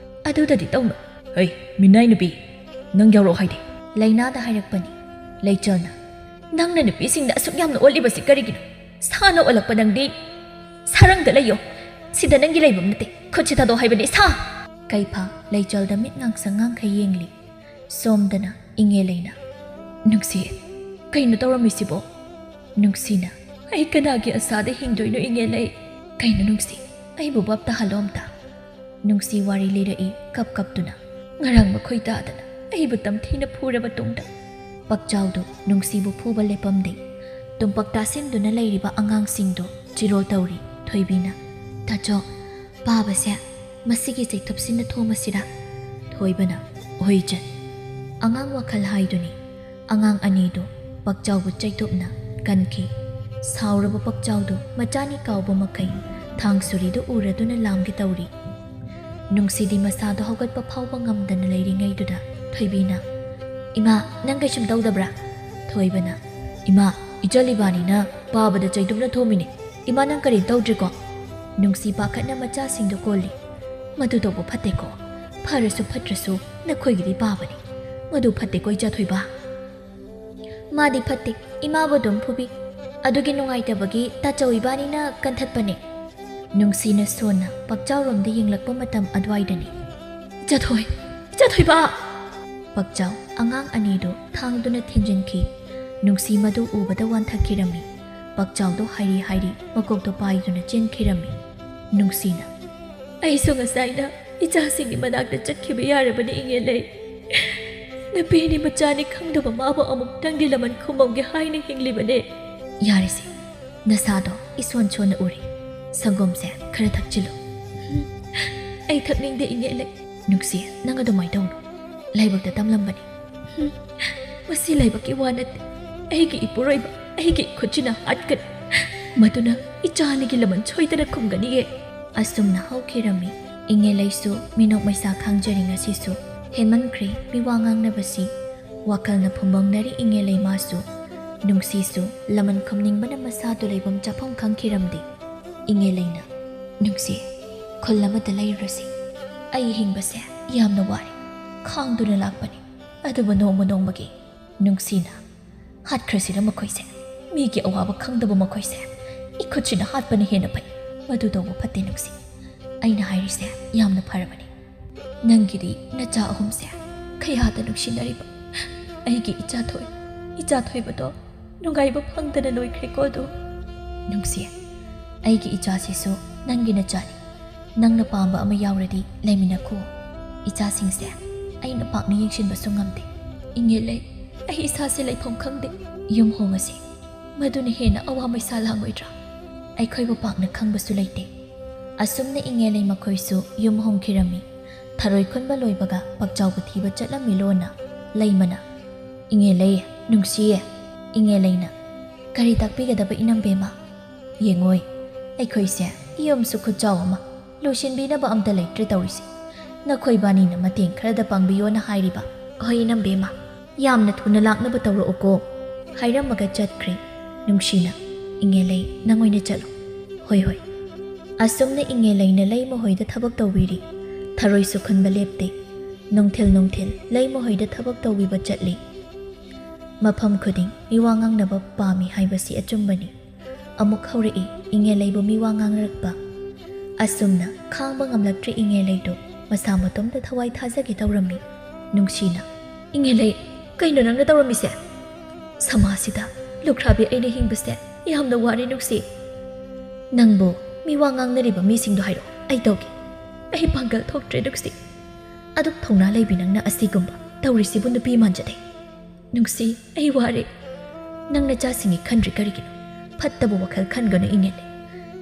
[SPEAKER 2] ꯑꯗꯨꯗꯗꯤ ꯇꯧꯅꯨ ꯍꯩ ꯃꯤꯅꯥꯏ ꯅꯨꯄꯤ ꯅꯪ ꯌꯥꯎꯔꯛꯑꯣ ꯍꯥꯏꯗꯤ ꯂꯩꯅꯥꯗ ꯍꯥꯏꯔꯛꯄꯅꯤ ꯂꯩꯆꯜꯅ ꯅꯪꯅ ꯅꯨꯄꯤꯁꯤꯡꯗ ꯑꯁꯨꯛ ꯌꯥꯝꯅ ꯑꯣꯠꯂꯤꯕꯁꯤ ꯀꯔꯤꯒꯤꯅꯣ ꯁꯥꯅ ꯑꯣꯜꯂꯛꯄ ꯅꯪꯗꯤ ꯁꯥꯔꯪꯗ ꯂꯩꯌꯣ ꯁꯤꯗ ꯅꯪꯒꯤ ꯂꯩꯐꯝ ꯅꯠꯇꯦ ꯈꯨꯠꯁꯦ ꯊꯥꯗꯣꯛ ꯍꯥꯏꯕꯅꯤ ꯁꯥ ꯀꯩꯐꯥ ꯂꯩꯆꯜꯗ ꯃꯤꯠ ꯉꯥꯡꯁꯪ ꯉꯥꯡꯈꯩ ꯌꯦꯡꯂꯤ ꯁꯣꯝꯗꯅ ꯏꯉꯦꯂꯩꯅ ꯅꯨꯡꯁꯤ ꯀꯩꯅꯣ ꯇꯧꯔꯝꯃꯤꯁꯤꯕꯣ ꯅꯨꯡꯁꯤꯅ ꯑꯩ ꯀꯅꯥꯒꯤ ꯑꯁꯥꯗ ꯍꯤꯡꯗꯣꯏꯅꯣ ꯏꯉꯦꯂꯩ ꯀꯩꯅꯣ ꯅꯨꯡꯁꯤ ꯑꯩꯕꯨ ꯕꯥꯞ ꯇꯥꯍꯜꯂꯣ ꯑꯝꯇ ꯅꯨꯡꯁꯤ ꯋꯥꯔꯤ ꯂꯤꯔꯛꯏ ꯀꯞꯇꯨꯅ ꯉꯔꯥꯡ ꯃꯈꯣꯏ ꯇꯥꯗꯅ ꯑꯩꯕꯨ ꯇꯝꯊꯤꯅ ꯐꯨꯔꯕ ꯇꯨꯡꯗ ꯄꯛꯆꯥꯎꯗꯨ ꯅꯨꯡꯁꯤꯕꯨ ꯐꯨꯕ ꯂꯦꯞꯄꯝꯗꯦ ꯇꯨꯝꯄꯛ ꯇꯥꯁꯤꯟꯗꯨꯅ ꯂꯩꯔꯤꯕ ꯑꯉꯥꯡꯁꯤꯡꯗꯨ ꯆꯤꯔꯣꯜ ꯇꯧꯔꯤ ꯊꯣꯏꯕꯤꯅ ꯇꯥꯆꯣ ꯄꯥꯕꯁꯦ ꯃꯁꯤꯒꯤ ꯆꯩꯊꯨꯞꯁꯤꯅ ꯊꯣꯃꯁꯤꯔꯥ ꯊꯣꯏꯕꯅ ꯍꯣꯏꯆꯟ ꯑꯉꯥꯡ ꯋꯥꯈꯜ ꯍꯥꯏꯗꯨꯅꯤ ꯑꯉꯥꯡ ꯑꯅꯤꯗꯨ ꯄꯛꯆꯥꯎꯕꯨ ꯆꯩꯊꯨꯞꯅ ꯀꯟꯈꯤ ꯁꯥꯎꯔꯕ ꯄꯛꯆꯥꯎꯗꯨ ꯃꯆꯥꯅꯤ ꯀꯥꯎꯕ ꯃꯈꯩ ꯊꯥꯡ ꯁꯨꯔꯤꯗꯨ ꯎꯔꯗꯨꯅ ꯂꯥꯝꯒꯦ ꯇꯧꯔꯤ ꯅꯨꯡꯁꯤꯗꯤ ꯃꯁꯥꯗꯣ ꯍꯧꯒꯠꯄ ꯐꯥꯎꯕ ꯉꯝꯗꯅ ꯂꯩꯔꯤꯉꯩꯗꯨꯗ ꯊꯣꯏꯕꯤꯅ ꯏꯃꯥ ꯅꯪ ꯀꯩꯁꯨꯝ ꯇꯧꯗꯕ꯭ꯔꯥ ꯊꯣꯏꯕꯅ ꯏꯃꯥ ꯏꯆꯜ ꯄꯥꯕꯗ ꯆꯩꯇꯨꯞꯅ ꯊꯣꯝꯃꯤꯅꯤ ꯏꯃꯥ ꯅꯪ ꯀꯔꯤ ꯇꯧꯗ꯭ꯔꯤꯀꯣ ꯅꯨꯡꯁꯤ ꯄꯥꯈꯠꯅ ꯃꯆꯥꯁꯤꯡꯗꯨ ꯀꯣꯜꯂꯤ ꯃꯗꯨ ꯇꯧꯕ ꯐꯠꯇꯦꯀꯣ ꯐꯔꯁꯨ ꯐꯠꯇ꯭ꯔꯁꯨ ꯅꯈꯣꯏꯒꯤꯗꯤ ꯄꯥꯕꯅꯤ ꯃꯗꯨ ꯐꯠꯇꯦꯀꯣ ꯏꯆꯥꯊꯣꯏꯕ
[SPEAKER 1] ꯃꯥꯗꯤ ꯐꯠꯇꯦ ꯏꯃꯥꯕꯨ ꯑꯗꯨꯝ ꯐꯨꯕꯤ ꯑꯗꯨꯒꯤ ꯅꯨꯡꯉꯥꯏꯇꯕꯒꯤ ꯇꯥꯆꯧ ꯏꯕꯥꯅꯤꯅ ꯀꯟꯊꯠꯄꯅꯦ ꯅꯨꯡꯁꯤꯅ ꯁꯣꯟꯅ ꯄꯛꯆꯥꯎꯔꯣꯝꯗ ꯌꯦꯡꯂꯛꯄ ꯃꯇꯝ ꯑꯗꯨꯋꯥꯏꯗꯅꯤ
[SPEAKER 2] ꯏꯆꯥꯊꯣꯏꯕ
[SPEAKER 1] ꯄꯛꯆꯥꯎ ꯑꯉꯥꯡ ꯑꯅꯤꯗꯨ ꯊꯥꯡꯗꯨꯅ ꯊꯤꯟꯖꯤꯟꯈꯤ ꯅꯨꯡꯁꯤ ꯃꯗꯨ ꯎꯕꯗ ꯋꯥꯟꯊꯈꯤꯔꯝꯃꯤ ꯄꯛꯆꯥꯎꯗꯣ ꯍꯥꯏꯔꯤ ꯃꯀꯣꯛꯇꯣ ꯄꯥꯏꯗꯨꯅ ꯆꯦꯟꯈꯤꯔꯝꯃꯤ ꯅꯨꯡꯁꯤꯅ
[SPEAKER 2] ꯑꯩꯁꯨ ꯉꯁꯥꯏꯅ ꯏꯆꯥꯁꯤꯡꯒꯤ ꯃꯅꯥꯛꯇ ꯆꯠꯈꯤꯕ ꯌꯥꯔꯕꯅꯤ ꯏꯉꯦꯜꯂꯩ ꯅꯨꯄꯤꯅꯤ ꯃꯆꯥꯅꯤ ꯈꯪꯗꯕ ꯃꯥꯕꯨ ꯑꯃꯨꯛꯇꯪꯗꯤ ꯂꯃꯟ ꯈꯨꯝꯃꯧꯒꯦ ꯍꯥꯏꯅ ꯍꯤꯡꯂꯤꯕꯅꯦ
[SPEAKER 1] ꯌꯥꯔꯤꯁꯦ ꯅꯁꯥꯗꯣ ꯏꯁꯣꯟ ꯁꯣꯟꯅ ꯎꯔꯤ ꯁꯪꯒꯣꯝꯁꯦ ꯈꯔ ꯊꯛꯆꯤꯜꯂꯨ
[SPEAKER 2] ꯑꯩ ꯊꯛꯅꯤꯡꯗꯦ ꯏꯉꯦꯜꯂꯩ
[SPEAKER 1] ꯅꯨꯡꯁꯤ ꯅꯪ ꯑꯗꯨꯃꯥꯏꯅ ꯇꯧꯅꯨ ꯂꯥꯏꯕꯛꯇ ꯇꯝꯂꯝꯕꯅꯤ
[SPEAKER 2] ꯃꯁꯤ ꯂꯥꯏꯕꯛꯀꯤ ꯋꯥ ꯅꯠꯇꯦ ꯑꯩꯒꯤ ꯏꯄꯨꯔꯣꯏꯕ ꯑꯩꯒꯤ ꯈꯨꯠꯁꯤꯅ ꯍꯥꯠꯀꯅꯤ ꯃꯗꯨꯅ ꯏꯆꯥꯅꯤꯒꯤ ꯂꯃꯟ ꯁꯣꯏꯗꯅ ꯈꯨꯝꯒꯅꯤꯌꯦ
[SPEAKER 1] ꯑꯁꯨꯝꯅ ꯍꯧꯈꯤꯔꯝꯃꯤ ꯏꯉꯦꯜꯂꯩꯁꯨ ꯃꯤꯅꯣꯛ ꯃꯩꯁꯥ ꯈꯥꯡꯖꯔꯤ ꯉꯁꯤꯁꯨ ꯍꯦꯟꯃꯟꯈ꯭ꯔꯦ ꯃꯤꯋꯥ ꯉꯥꯡꯅꯕꯁꯤ ꯋꯥꯈꯜꯅ ꯐꯨꯝꯕꯪꯅꯔꯤ ꯏꯉꯦꯜꯂꯩ ꯃꯥꯁꯨ ꯅꯨꯡꯁꯤꯁꯨ ꯂꯃꯟ ꯈꯨꯝꯅꯤꯡꯕꯅ ꯃꯁꯥꯗꯨ ꯂꯩꯐꯝ ꯆꯥꯐꯝ ꯈꯪꯈꯤꯔꯝꯗꯦ ꯏꯉꯦꯜꯂꯩꯅ ꯅꯨꯡꯁꯤ ꯈꯨꯜ ꯑꯃꯗ ꯂꯩꯔꯨꯔꯁꯤ ꯑꯩ ꯍꯤꯡꯕꯁꯦ ꯌꯥꯝꯅ ꯋꯥꯔꯦ ꯈꯥꯡꯗꯨꯅ ꯂꯥꯛꯄꯅꯤ ꯑꯗꯨꯕꯨ ꯅꯣꯡꯃꯒꯤ ꯅꯨꯡꯁꯤꯅ ꯍꯥꯠꯈ꯭ꯔꯁꯤꯔ ꯃꯈꯣꯏꯁꯦ ꯃꯤꯒꯤ ꯑꯋꯥꯕ ꯈꯪꯗꯕ ꯃꯈꯣꯏꯁꯦ ꯏꯈꯨꯠꯁꯤꯅ ꯍꯥꯠꯄꯅ ꯍꯦꯟꯅ ꯐꯩ ꯃꯗꯨ ꯇꯧꯕ ꯐꯠꯇꯦ ꯅꯨꯡꯁꯤ ꯑꯩꯅ ꯍꯥꯏꯔꯤꯁꯦ ꯌꯥꯝꯅ ꯐꯔꯕꯅꯤ ꯅꯪꯒꯤꯗꯤ ꯅꯆꯥ ꯑꯍꯨꯝꯁꯦ ꯀꯌꯥꯗ ꯅꯨꯡꯁꯤꯅꯔꯤꯕ
[SPEAKER 2] ꯑꯩꯒꯤ ꯏꯆꯥꯊꯣꯏꯕꯗꯣ ꯅꯨꯡꯉꯥꯏꯕ ꯐꯪꯗꯅ ꯂꯣꯏꯈ꯭ꯔꯦꯀꯣ ꯑꯗꯨ
[SPEAKER 1] ꯅꯨꯡꯁꯤ ꯑꯩꯒꯤ ꯏꯆꯥꯁꯤꯁꯨ ꯅꯪꯒꯤ ꯅꯆꯥꯅꯤ ꯅꯪꯅ ꯄꯥꯝꯕ ꯑꯃ ꯌꯥꯎꯔꯗꯤ ꯂꯩꯃꯤꯟꯅꯈꯣ ꯏꯆꯥꯁꯤꯡꯁꯦ ꯑꯩꯅ ꯄꯥꯛꯅ ꯌꯦꯡꯁꯤꯟꯕꯁꯨ ꯉꯝꯗꯦ
[SPEAKER 2] ꯏꯉꯦꯜꯂꯩ ꯑꯩ ꯏꯁꯥꯁꯦ ꯂꯩꯐꯝ ꯈꯪꯗꯦ
[SPEAKER 1] ꯌꯨꯝ ꯍꯣꯡꯉꯁꯤ
[SPEAKER 2] ꯃꯗꯨꯅ ꯍꯦꯟꯅ ꯑꯋꯥ ꯃꯩꯁꯥ ꯂꯥꯡꯉꯣꯏꯗ꯭ꯔꯥ
[SPEAKER 1] ꯑꯩꯈꯣꯏꯕꯨ ꯄꯥꯛꯅ ꯈꯪꯕꯁꯨ ꯂꯩꯇꯦ ꯑꯁꯨꯝꯅ ꯏꯉꯦꯜꯂꯩ ꯃꯈꯣꯏꯁꯨ ꯌꯨꯝ ꯍꯣꯡꯈꯤꯔꯝꯃꯤ ꯊꯔꯣꯏ ꯈꯨꯟꯕ ꯂꯣꯏꯕꯒ ꯄꯛꯆꯥꯎꯕꯨ ꯊꯤꯕ ꯆꯠꯂꯝꯃꯤ ꯂꯣꯟꯅ ꯂꯩꯃꯅ ꯏꯉꯦꯜꯂꯩ ꯅꯨꯡꯁꯤꯌꯦ ꯏꯉꯦꯜꯂꯩꯅ ꯀꯔꯤ ꯇꯥꯛꯄꯤꯒꯗꯕ ꯏꯅꯝꯕꯦꯝꯃ ꯌꯦꯡꯉꯣꯏ ꯑꯩꯈꯣꯏꯁꯦ ꯌꯨꯝꯁꯨ ꯈꯨꯠꯆꯥꯎ ꯑꯃ ꯂꯣꯏꯁꯤꯟꯕꯤꯅꯕ ꯑꯝꯇ ꯂꯩꯇ꯭ꯔꯦ ꯇꯧꯔꯤꯁꯦ ꯅꯈꯣꯏꯕꯥꯅꯤꯅ ꯃꯇꯦꯡ ꯈꯔꯗ ꯄꯥꯡꯕꯤꯌꯣꯅ ꯍꯥꯏꯔꯤꯕ ꯍꯣꯏ ꯏꯅꯝꯕꯦꯝꯃ ꯌꯥꯝꯅ ꯊꯨꯅ ꯂꯥꯛꯅꯕ ꯇꯧꯔꯛꯑꯣꯀꯣ ꯍꯥꯏꯔꯝꯃꯒ ꯆꯠꯈ꯭ꯔꯦ ꯅꯨꯡꯁꯤꯅ ꯏꯉꯦꯜꯂꯩ ꯅꯪ ꯑꯣꯏꯅ ꯆꯠꯂꯣ ꯍꯣꯏ ꯑꯁꯨꯝꯅ ꯏꯉꯦꯜꯂꯩꯅ ꯂꯩꯃꯍꯣꯏꯗ ꯊꯕꯛ ꯇꯧꯕꯤꯔꯤ ꯊꯔꯣꯏꯁꯨ ꯈꯨꯟꯕ ꯂꯦꯞꯇꯦ ꯅꯨꯡꯊꯤꯜ ꯂꯩꯃꯍꯣꯏꯗ ꯊꯕꯛ ꯇꯧꯕꯤꯕ ꯆꯠꯂꯤ ꯃꯐꯝ ꯈꯨꯗꯤꯡ ꯃꯤꯋꯥ ꯉꯥꯡꯅꯕ ꯄꯥꯝꯃꯤ ꯍꯥꯏꯕꯁꯤ ꯑꯆꯨꯝꯕꯅꯤ ꯑꯃꯨꯛ ꯍꯧꯔꯛꯏ ꯏꯉꯦꯜꯂꯩꯕꯨ ꯃꯤꯋꯥ ꯉꯥꯡꯅꯔꯛꯄ ꯑꯁꯨꯝꯅ ꯈꯥꯡꯕ ꯉꯝꯂꯛꯇ꯭ꯔꯦ ꯏꯉꯦꯜꯂꯩꯗꯣ ꯃꯁꯥ ꯃꯇꯣꯝꯇ ꯊꯋꯥꯏ ꯊꯥꯖꯒꯦ ꯇꯧꯔꯝꯃꯤ ꯅꯨꯡꯁꯤꯅ ꯏꯉꯦꯜꯂꯩ ꯀꯩꯅꯣ ꯅꯪꯅ ꯇꯧꯔꯝꯃꯤꯁꯦ ꯁꯃꯥꯁꯤꯗ ꯂꯨꯈ꯭ꯔꯥꯕꯤ ꯑꯩꯅ ꯍꯤꯡꯕꯁꯦ ꯌꯥꯝꯅ ꯋꯥꯔꯦ ꯅꯨꯡꯁꯤ ꯅꯪꯕꯨ ꯃꯤꯋꯥ ꯉꯥꯡꯅꯔꯤꯕ ꯃꯤꯁꯤꯡꯗꯣ ꯍꯥꯏꯔꯛꯑꯣ ꯑꯩ ꯇꯧꯒꯦ
[SPEAKER 2] ꯑꯩ ꯄꯥꯡꯒꯜ ꯊꯣꯛꯇ꯭ꯔꯦ ꯅꯨꯡꯁꯤ
[SPEAKER 1] ꯑꯗꯨꯛ ꯊꯧꯅꯥ ꯂꯩꯕꯤ ꯅꯪꯅ ꯑꯁꯤꯒꯨꯝꯕ ꯇꯧꯔꯤꯁꯤꯕꯨ ꯅꯨꯄꯤ ꯃꯥꯟꯖꯗꯦ
[SPEAKER 2] ꯅꯨꯡꯁꯤ ꯑꯩ ꯋꯥꯔꯦ
[SPEAKER 1] ꯅꯪ ꯅꯆꯥꯁꯤꯡꯒꯤ ꯈꯟꯗ꯭ꯔꯤ ꯀꯔꯤꯒꯤꯅꯣ ꯐꯠꯇꯕ ꯋꯥꯈꯜ ꯈꯟꯒꯅꯨ ꯏꯉꯦꯜꯂꯩ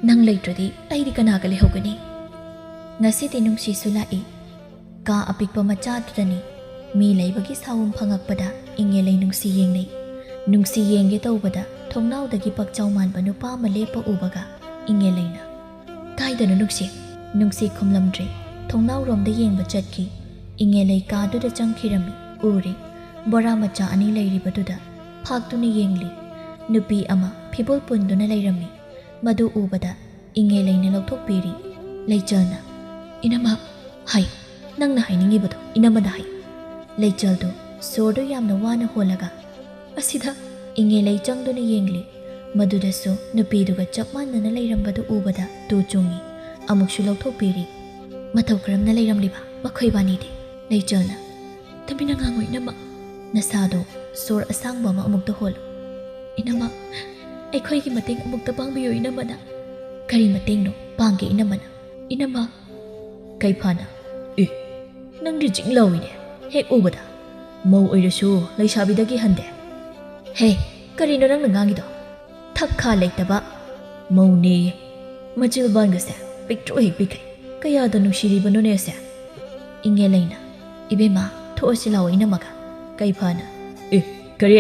[SPEAKER 1] ꯅꯪ ꯂꯩꯇ꯭ꯔꯗꯤ ꯑꯩꯗꯤ ꯀꯅꯥꯒ ꯂꯩꯍꯧꯒꯅꯤ ꯉꯁꯤꯗꯤ ꯅꯨꯡꯁꯤꯁꯨ ꯂꯥꯛꯏ ꯀꯥ ꯑꯄꯤꯛꯄ ꯃꯆꯥꯗꯨꯗꯅꯤ ꯃꯤ ꯂꯩꯕꯒꯤ ꯁꯥꯎꯝ ꯐꯪꯉꯛꯄꯗ ꯏꯉꯦꯜꯂꯩ ꯅꯨꯡꯁꯤ ꯌꯦꯡꯅꯩ ꯅꯨꯡꯁꯤ ꯌꯦꯡꯒꯦ ꯇꯧꯕꯗ ꯊꯣꯡꯅꯥꯎꯗꯒꯤ ꯄꯛꯆꯥꯎ ꯃꯥꯟꯕ ꯅꯨꯄꯥ ꯑꯃ ꯂꯦꯞꯄ ꯎꯕꯒ ꯏꯉꯦꯜꯂꯩꯅ ꯀꯥꯏꯗꯅꯣ ꯅꯨꯡꯁꯤ ꯈꯨꯝꯂꯝꯗ꯭ꯔꯦ ꯊꯣꯡꯅꯥꯎꯔꯣꯝꯗ ꯌꯦꯡꯕ ꯆꯠꯈꯤ ꯏꯉꯦꯜꯂꯩ ꯀꯥꯗꯨꯗ ꯆꯪꯈꯤꯔꯝꯃꯤ ꯎꯔꯦ ꯕꯣꯔꯥ ꯃꯆꯥ ꯑꯅꯤ ꯂꯩꯔꯤꯕꯗꯨꯗ ꯐꯥꯛꯇꯨꯅ ꯌꯦꯡꯂꯤ ꯅꯨꯄꯤ ꯑꯃ ꯐꯤꯕꯣꯜ ꯄꯨꯟꯗꯨꯅ ꯂꯩꯔꯝꯃꯤ ꯃꯗꯨ ꯎꯕꯗ ꯏꯉꯦꯜꯂꯩꯅ ꯂꯧꯊꯣꯛꯄꯤꯔꯤ ꯂꯩꯆꯜꯅ ꯏꯅꯝꯃ ꯍꯥꯏ ꯅꯪꯅ ꯍꯥꯏꯅꯤꯡꯉꯤꯕꯗꯣ ꯏꯅꯝꯃꯗ ꯍꯥꯏ ꯂꯩꯆꯜꯗꯨ ꯁꯣꯔꯗꯨ ꯌꯥꯝꯅ ꯋꯥꯅ ꯍꯣꯜꯂꯒ ꯑꯁꯤꯗ ꯏꯉꯦꯜꯂꯩ ꯆꯪꯗꯨꯅ ꯌꯦꯡꯂꯤ ꯃꯗꯨꯗꯁꯨ ꯅꯨꯄꯤꯗꯨꯒ ꯆꯞ ꯃꯥꯟꯅꯅ ꯂꯩꯔꯝꯕꯗꯨ ꯎꯕꯗ ꯇꯨ ꯆꯨꯡꯉꯤ ꯑꯃꯨꯛꯁꯨ ꯂꯧꯊꯣꯛꯄꯤꯔꯤ ꯃꯇꯧ ꯀꯔꯝꯅ ꯂꯩꯔꯝꯂꯤꯕ ꯃꯈꯣꯏꯕꯥꯅꯤꯗꯤ ꯂꯩꯆꯜꯅ
[SPEAKER 2] ꯇꯨꯃꯤꯟꯅ ꯉꯥꯡꯉꯨ ꯏꯅꯝꯃ
[SPEAKER 1] ꯅꯁꯥꯗꯣ ꯁꯣꯔ ꯑꯁꯥꯡꯕ ꯑꯃ ꯑꯃꯨꯛꯇ ꯍꯣꯜꯂꯨ
[SPEAKER 2] ꯏꯅꯝꯃ ꯑꯩꯈꯣꯏꯒꯤ ꯃꯇꯦꯡ ꯑꯃꯨꯛꯇ ꯄꯥꯡꯕꯤꯌꯨ ꯏꯅꯝꯃꯅ
[SPEAKER 1] ꯀꯔꯤ ꯃꯇꯦꯡꯅꯣ ꯄꯥꯡꯒꯦ ꯏꯅꯝꯃꯅ
[SPEAKER 2] ꯏꯅꯝꯃ
[SPEAKER 1] ꯀꯩꯐꯥꯅ ꯅꯪꯗꯤ ꯆꯤꯡꯂꯧꯏꯅꯦ ꯍꯦꯛ ꯎꯕꯗ ꯃꯧ ꯑꯣꯏꯔꯁꯨ ꯂꯩꯁꯥꯕꯤꯗꯒꯤ ꯍꯟꯗꯦ ꯍꯦ ꯀꯔꯤꯅꯣ ꯅꯪꯅ ꯉꯥꯡꯉꯤꯗꯣ ꯊꯛꯈꯥ ꯂꯩꯇꯕ ꯃꯧꯅꯦꯌꯦ ꯃꯆꯤꯜꯕꯥꯟꯒꯁꯦ ꯄꯤꯛꯇ꯭ꯔꯨ ꯍꯦꯛ ꯄꯤꯛꯈꯩ ꯀꯌꯥꯗ ꯅꯨꯡꯁꯤꯔꯤꯕꯅꯣꯅꯦ ꯑꯁꯦ ꯏꯉꯦꯜꯂꯩꯅ ꯏꯕꯦꯝꯃ ꯊꯣꯛꯑꯁꯤ ꯂꯥꯛꯑꯣ ꯏꯅꯝꯃꯒ ꯀꯩꯐꯥꯅ ꯀꯔꯤ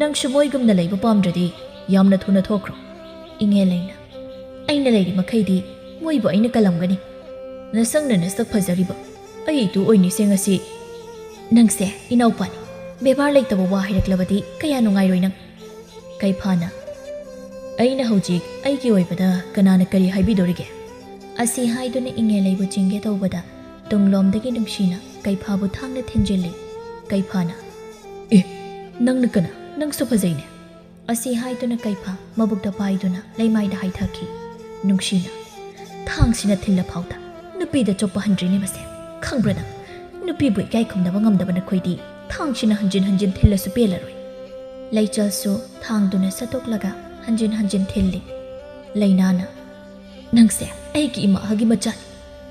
[SPEAKER 1] ꯅꯪꯁꯨ ꯃꯣꯏꯒꯨꯝꯅ ꯂꯩꯕ ꯄꯥꯝꯗ꯭ꯔꯗꯤ ꯌꯥꯝꯅ ꯊꯨꯅ ꯊꯣꯛꯈ꯭ꯔꯣ ꯏꯉꯦꯜꯂꯩꯅ ꯑꯩꯅ ꯂꯩꯔꯤ ꯃꯈꯩꯗꯤ ꯃꯣꯏꯕꯨ ꯑꯩꯅ ꯀꯜꯂꯝꯒꯅꯤ ꯅꯁꯪꯅ ꯅꯁꯛ ꯐꯖꯔꯤꯕ ꯑꯩ ꯏꯇꯨ ꯑꯣꯏꯅꯤꯁꯦ ꯉꯁꯤ ꯅꯪꯁꯦ ꯏꯅꯥꯎꯄꯥꯅꯤ ꯕꯦꯕꯥꯔ ꯂꯩꯇꯕ ꯋꯥ ꯍꯥꯏꯔꯛꯂꯕꯗꯤ ꯀꯌా ꯅꯨꯡꯉꯥꯏꯔꯣꯏ ꯅꯪ ꯀꯩꯐꯥꯅ ꯑꯩꯅ ꯍꯧꯖꯤꯛ ꯑꯩꯒꯤ ꯑꯣꯏꯕꯗ ꯀꯅꯥꯅ ꯀꯔꯤ ꯍꯥꯏꯕꯤꯗꯣꯔꯤꯒꯦ ꯑꯁꯤ ꯍꯥꯏꯗꯨꯅ ꯏꯉꯦꯜꯂꯩꯕꯨ ꯆꯤꯡꯒꯦ ꯇꯧꯕꯗ ꯇꯨꯡꯂꯣꯝꯗꯒꯤ ꯅꯨꯡꯁꯤꯅ ꯀꯩꯐꯥꯕꯨ ꯊꯥꯡꯅ ꯊꯤꯟꯖꯤꯜꯂꯤ ꯀꯩꯐꯥꯅ ꯅꯪꯅ ꯀꯅꯥ ꯅꯪꯁꯨ ꯐꯖꯩꯅꯦ ꯑꯁꯤ ꯍꯥꯏꯗꯨꯅ ꯀꯩꯐꯥ ꯃꯕꯨꯛꯇ ꯄꯥꯏꯗꯨꯅ ꯂꯩꯃꯥꯏꯗ ꯍꯥꯏꯊꯈꯤ ꯅꯨꯡꯁꯤꯅ ꯊꯥꯡꯁꯤꯅ ꯊꯤꯜꯂ ꯐꯥꯎꯗ ꯅꯨꯄꯤꯗ ꯆꯣꯞꯄ ꯍꯟꯗ꯭ꯔꯤꯅꯦ ꯃꯁꯦ ꯈꯪꯕ꯭ꯔꯥ ꯅꯪ ꯅꯨꯄꯤꯕꯨ ꯏꯀꯥꯏ ꯈꯨꯝꯅꯕ ꯉꯝꯗꯕ ꯅꯈꯣꯏꯗꯤ ꯊꯥꯡꯁꯤꯅ ꯍꯟꯖꯤꯟ ꯍꯟꯖꯤꯟ ꯊꯤꯜꯂꯁꯨ ꯄꯦꯜꯂꯔꯣꯏ ꯂꯩꯆꯜꯁꯨ ꯊꯥꯡꯗꯨꯅ ꯁꯠꯇꯣꯛꯂꯒ ꯍꯟꯖꯤꯟ ꯍꯟꯖꯤꯟ ꯊꯤꯜꯂꯤ ꯂꯩꯅꯥꯅ ꯅꯪꯁꯦ ꯑꯩꯒꯤ ꯏꯃꯥꯒꯤ ꯃꯆꯥꯅꯤ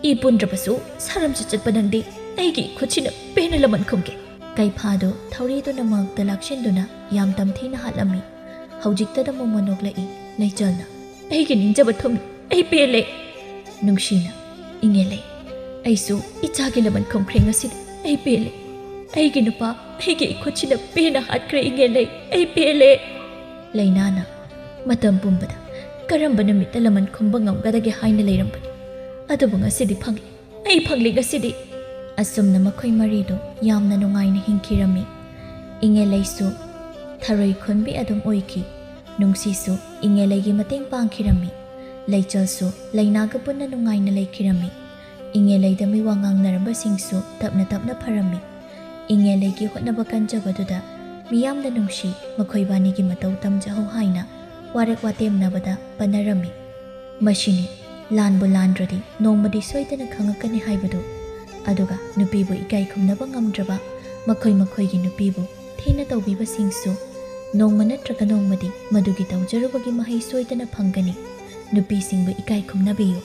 [SPEAKER 1] ꯏ ꯄꯨꯟꯗ꯭ꯔꯕꯁꯨ ꯁꯥꯔꯝꯁꯨ ꯆꯠꯄ ꯅꯪꯗꯤ ꯑꯩꯒꯤ ꯈꯨꯠꯁꯤꯅ ꯄꯦꯟꯅ ꯂꯃꯟ ꯈꯨꯝꯒꯦ ꯀꯩꯐꯥꯗꯣ ꯊꯧꯔꯤꯗꯨꯅ ꯃꯉꯛꯇ ꯂꯥꯛꯁꯤꯟꯗꯨꯅ ꯌꯥꯝ ꯇꯝꯊꯤꯅ ꯍꯥꯠꯂꯝꯃꯤ ꯍꯧꯖꯤꯛꯇꯗ ꯃꯣꯃꯣ ꯅꯣꯛꯂꯛꯏ ꯂꯩꯆꯜꯅ ꯑꯩꯒꯤ ꯅꯤꯡꯖꯕ ꯊꯨꯡꯂꯤ ꯑꯩ ꯄꯦꯜꯂꯦ ꯅꯨꯡꯁꯤꯅ ꯏꯪꯉꯦꯜꯂꯦ ꯑꯩꯁꯨ ꯏꯆꯥꯒꯤ ꯂꯃꯟ ꯈꯨꯝꯈ꯭ꯔꯦ ꯉꯁꯤꯗꯤ ꯑꯩ ꯄꯦꯜꯂꯦ ꯑꯩꯒꯤ ꯅꯨꯄꯥ ꯑꯩꯒꯤ ꯏꯈꯨꯠꯁꯤꯅ ꯄꯦꯟꯅ ꯍꯥꯠꯈ꯭ꯔꯦ ꯏꯪꯉꯦꯜꯂꯦ ꯑꯩ ꯄꯦꯜꯂꯦ ꯂꯩꯅꯥꯅ ꯃꯇꯝ ꯄꯨꯝꯕꯗ ꯀꯔꯝꯕ ꯅꯨꯃꯤꯠꯇ ꯂꯃꯟ ꯈꯨꯝꯕ ꯉꯝꯒꯗꯒꯦ ꯍꯥꯏꯅ ꯂꯩꯔꯝꯕꯅꯤ ꯑꯗꯨꯕꯨ ꯉꯁꯤꯗꯤ ꯐꯪꯂꯤ ꯑꯩ ꯐꯪꯂꯤ ꯉꯁꯤꯗꯤ ꯑꯁꯨꯝꯅ ꯃꯈꯣꯏ ꯃꯔꯤꯗꯨ ꯌꯥꯝꯅ ꯅꯨꯡꯉꯥꯏꯅ ꯍꯤꯡꯈꯤꯔꯝꯃꯤ ꯏꯪꯉꯦꯜꯂꯩꯁꯨ ꯊꯔꯣꯏ ꯈꯨꯟꯕꯤ ꯑꯗꯨꯝ ꯑꯣꯏꯈꯤ ꯅꯨꯡꯁꯤꯁꯨ ꯏꯪꯉꯦꯜꯂꯩꯒꯤ ꯃꯇꯦꯡ ꯄꯥꯡꯈꯤꯔꯝꯃꯤ ꯂꯩꯆꯜꯁꯨ ꯂꯩꯅꯥꯒ ꯄꯨꯟꯅ ꯅꯨꯡꯉꯥꯏꯅ ꯂꯩꯈꯤꯔꯝꯃꯤ ꯏꯪꯉꯦꯜꯂꯩꯗ ꯃꯤꯋꯥ ꯉꯥꯡꯅꯔꯝꯕꯁꯤꯡꯁꯨ ꯇꯞꯅ ꯇꯞꯅ ꯐꯔꯝꯃꯤ ꯏꯪꯉꯦꯜꯂꯩꯒꯤ ꯍꯣꯠꯅꯕ ꯀꯟꯖꯕꯗꯨꯗ ꯃꯤꯌꯥꯝꯅ ꯅꯨꯡꯁꯤ ꯃꯈꯣꯏꯕꯥꯅꯤꯒꯤ ꯃꯇꯧ ꯇꯝꯖꯍꯧ ꯍꯥꯏꯅ ꯋꯥꯔꯦꯛ ꯋꯥꯇꯦꯝꯅꯕꯗ ꯄꯟꯅꯔꯝꯃꯤ ꯃꯁꯤꯅꯤ ꯂꯥꯟꯕꯨ ꯂꯥꯟꯗ꯭ꯔꯗꯤ ꯅꯣꯡꯃꯗꯤ ꯁꯣꯏꯗꯅ ꯈꯪꯉꯛꯀꯅꯤ ꯍꯥꯏꯕꯗꯨ ꯑꯗꯨꯒ ꯅꯨꯄꯤꯕꯨ ꯏꯀꯥꯏ ꯈꯨꯝꯅꯕ ꯉꯝꯗ꯭ꯔꯕ ꯃꯈꯣꯏꯒꯤ ꯅꯨꯄꯤꯕꯨ ꯊꯤꯅ ꯇꯧꯕꯤꯕꯁꯤꯡꯁꯨ ꯅꯣꯡꯃ ꯅꯠꯇ꯭ꯔꯒ ꯅꯣꯡꯃꯗꯤ ꯃꯗꯨꯒꯤ ꯇꯧꯖꯔꯨꯕꯒꯤ ꯃꯍꯩ ꯁꯣꯏꯗꯅ ꯐꯪꯒꯅꯤ ꯅꯨꯄꯤꯁꯤꯡꯕꯨ ꯏꯀꯥꯏ ꯈꯨꯝꯅꯕꯤꯌꯨ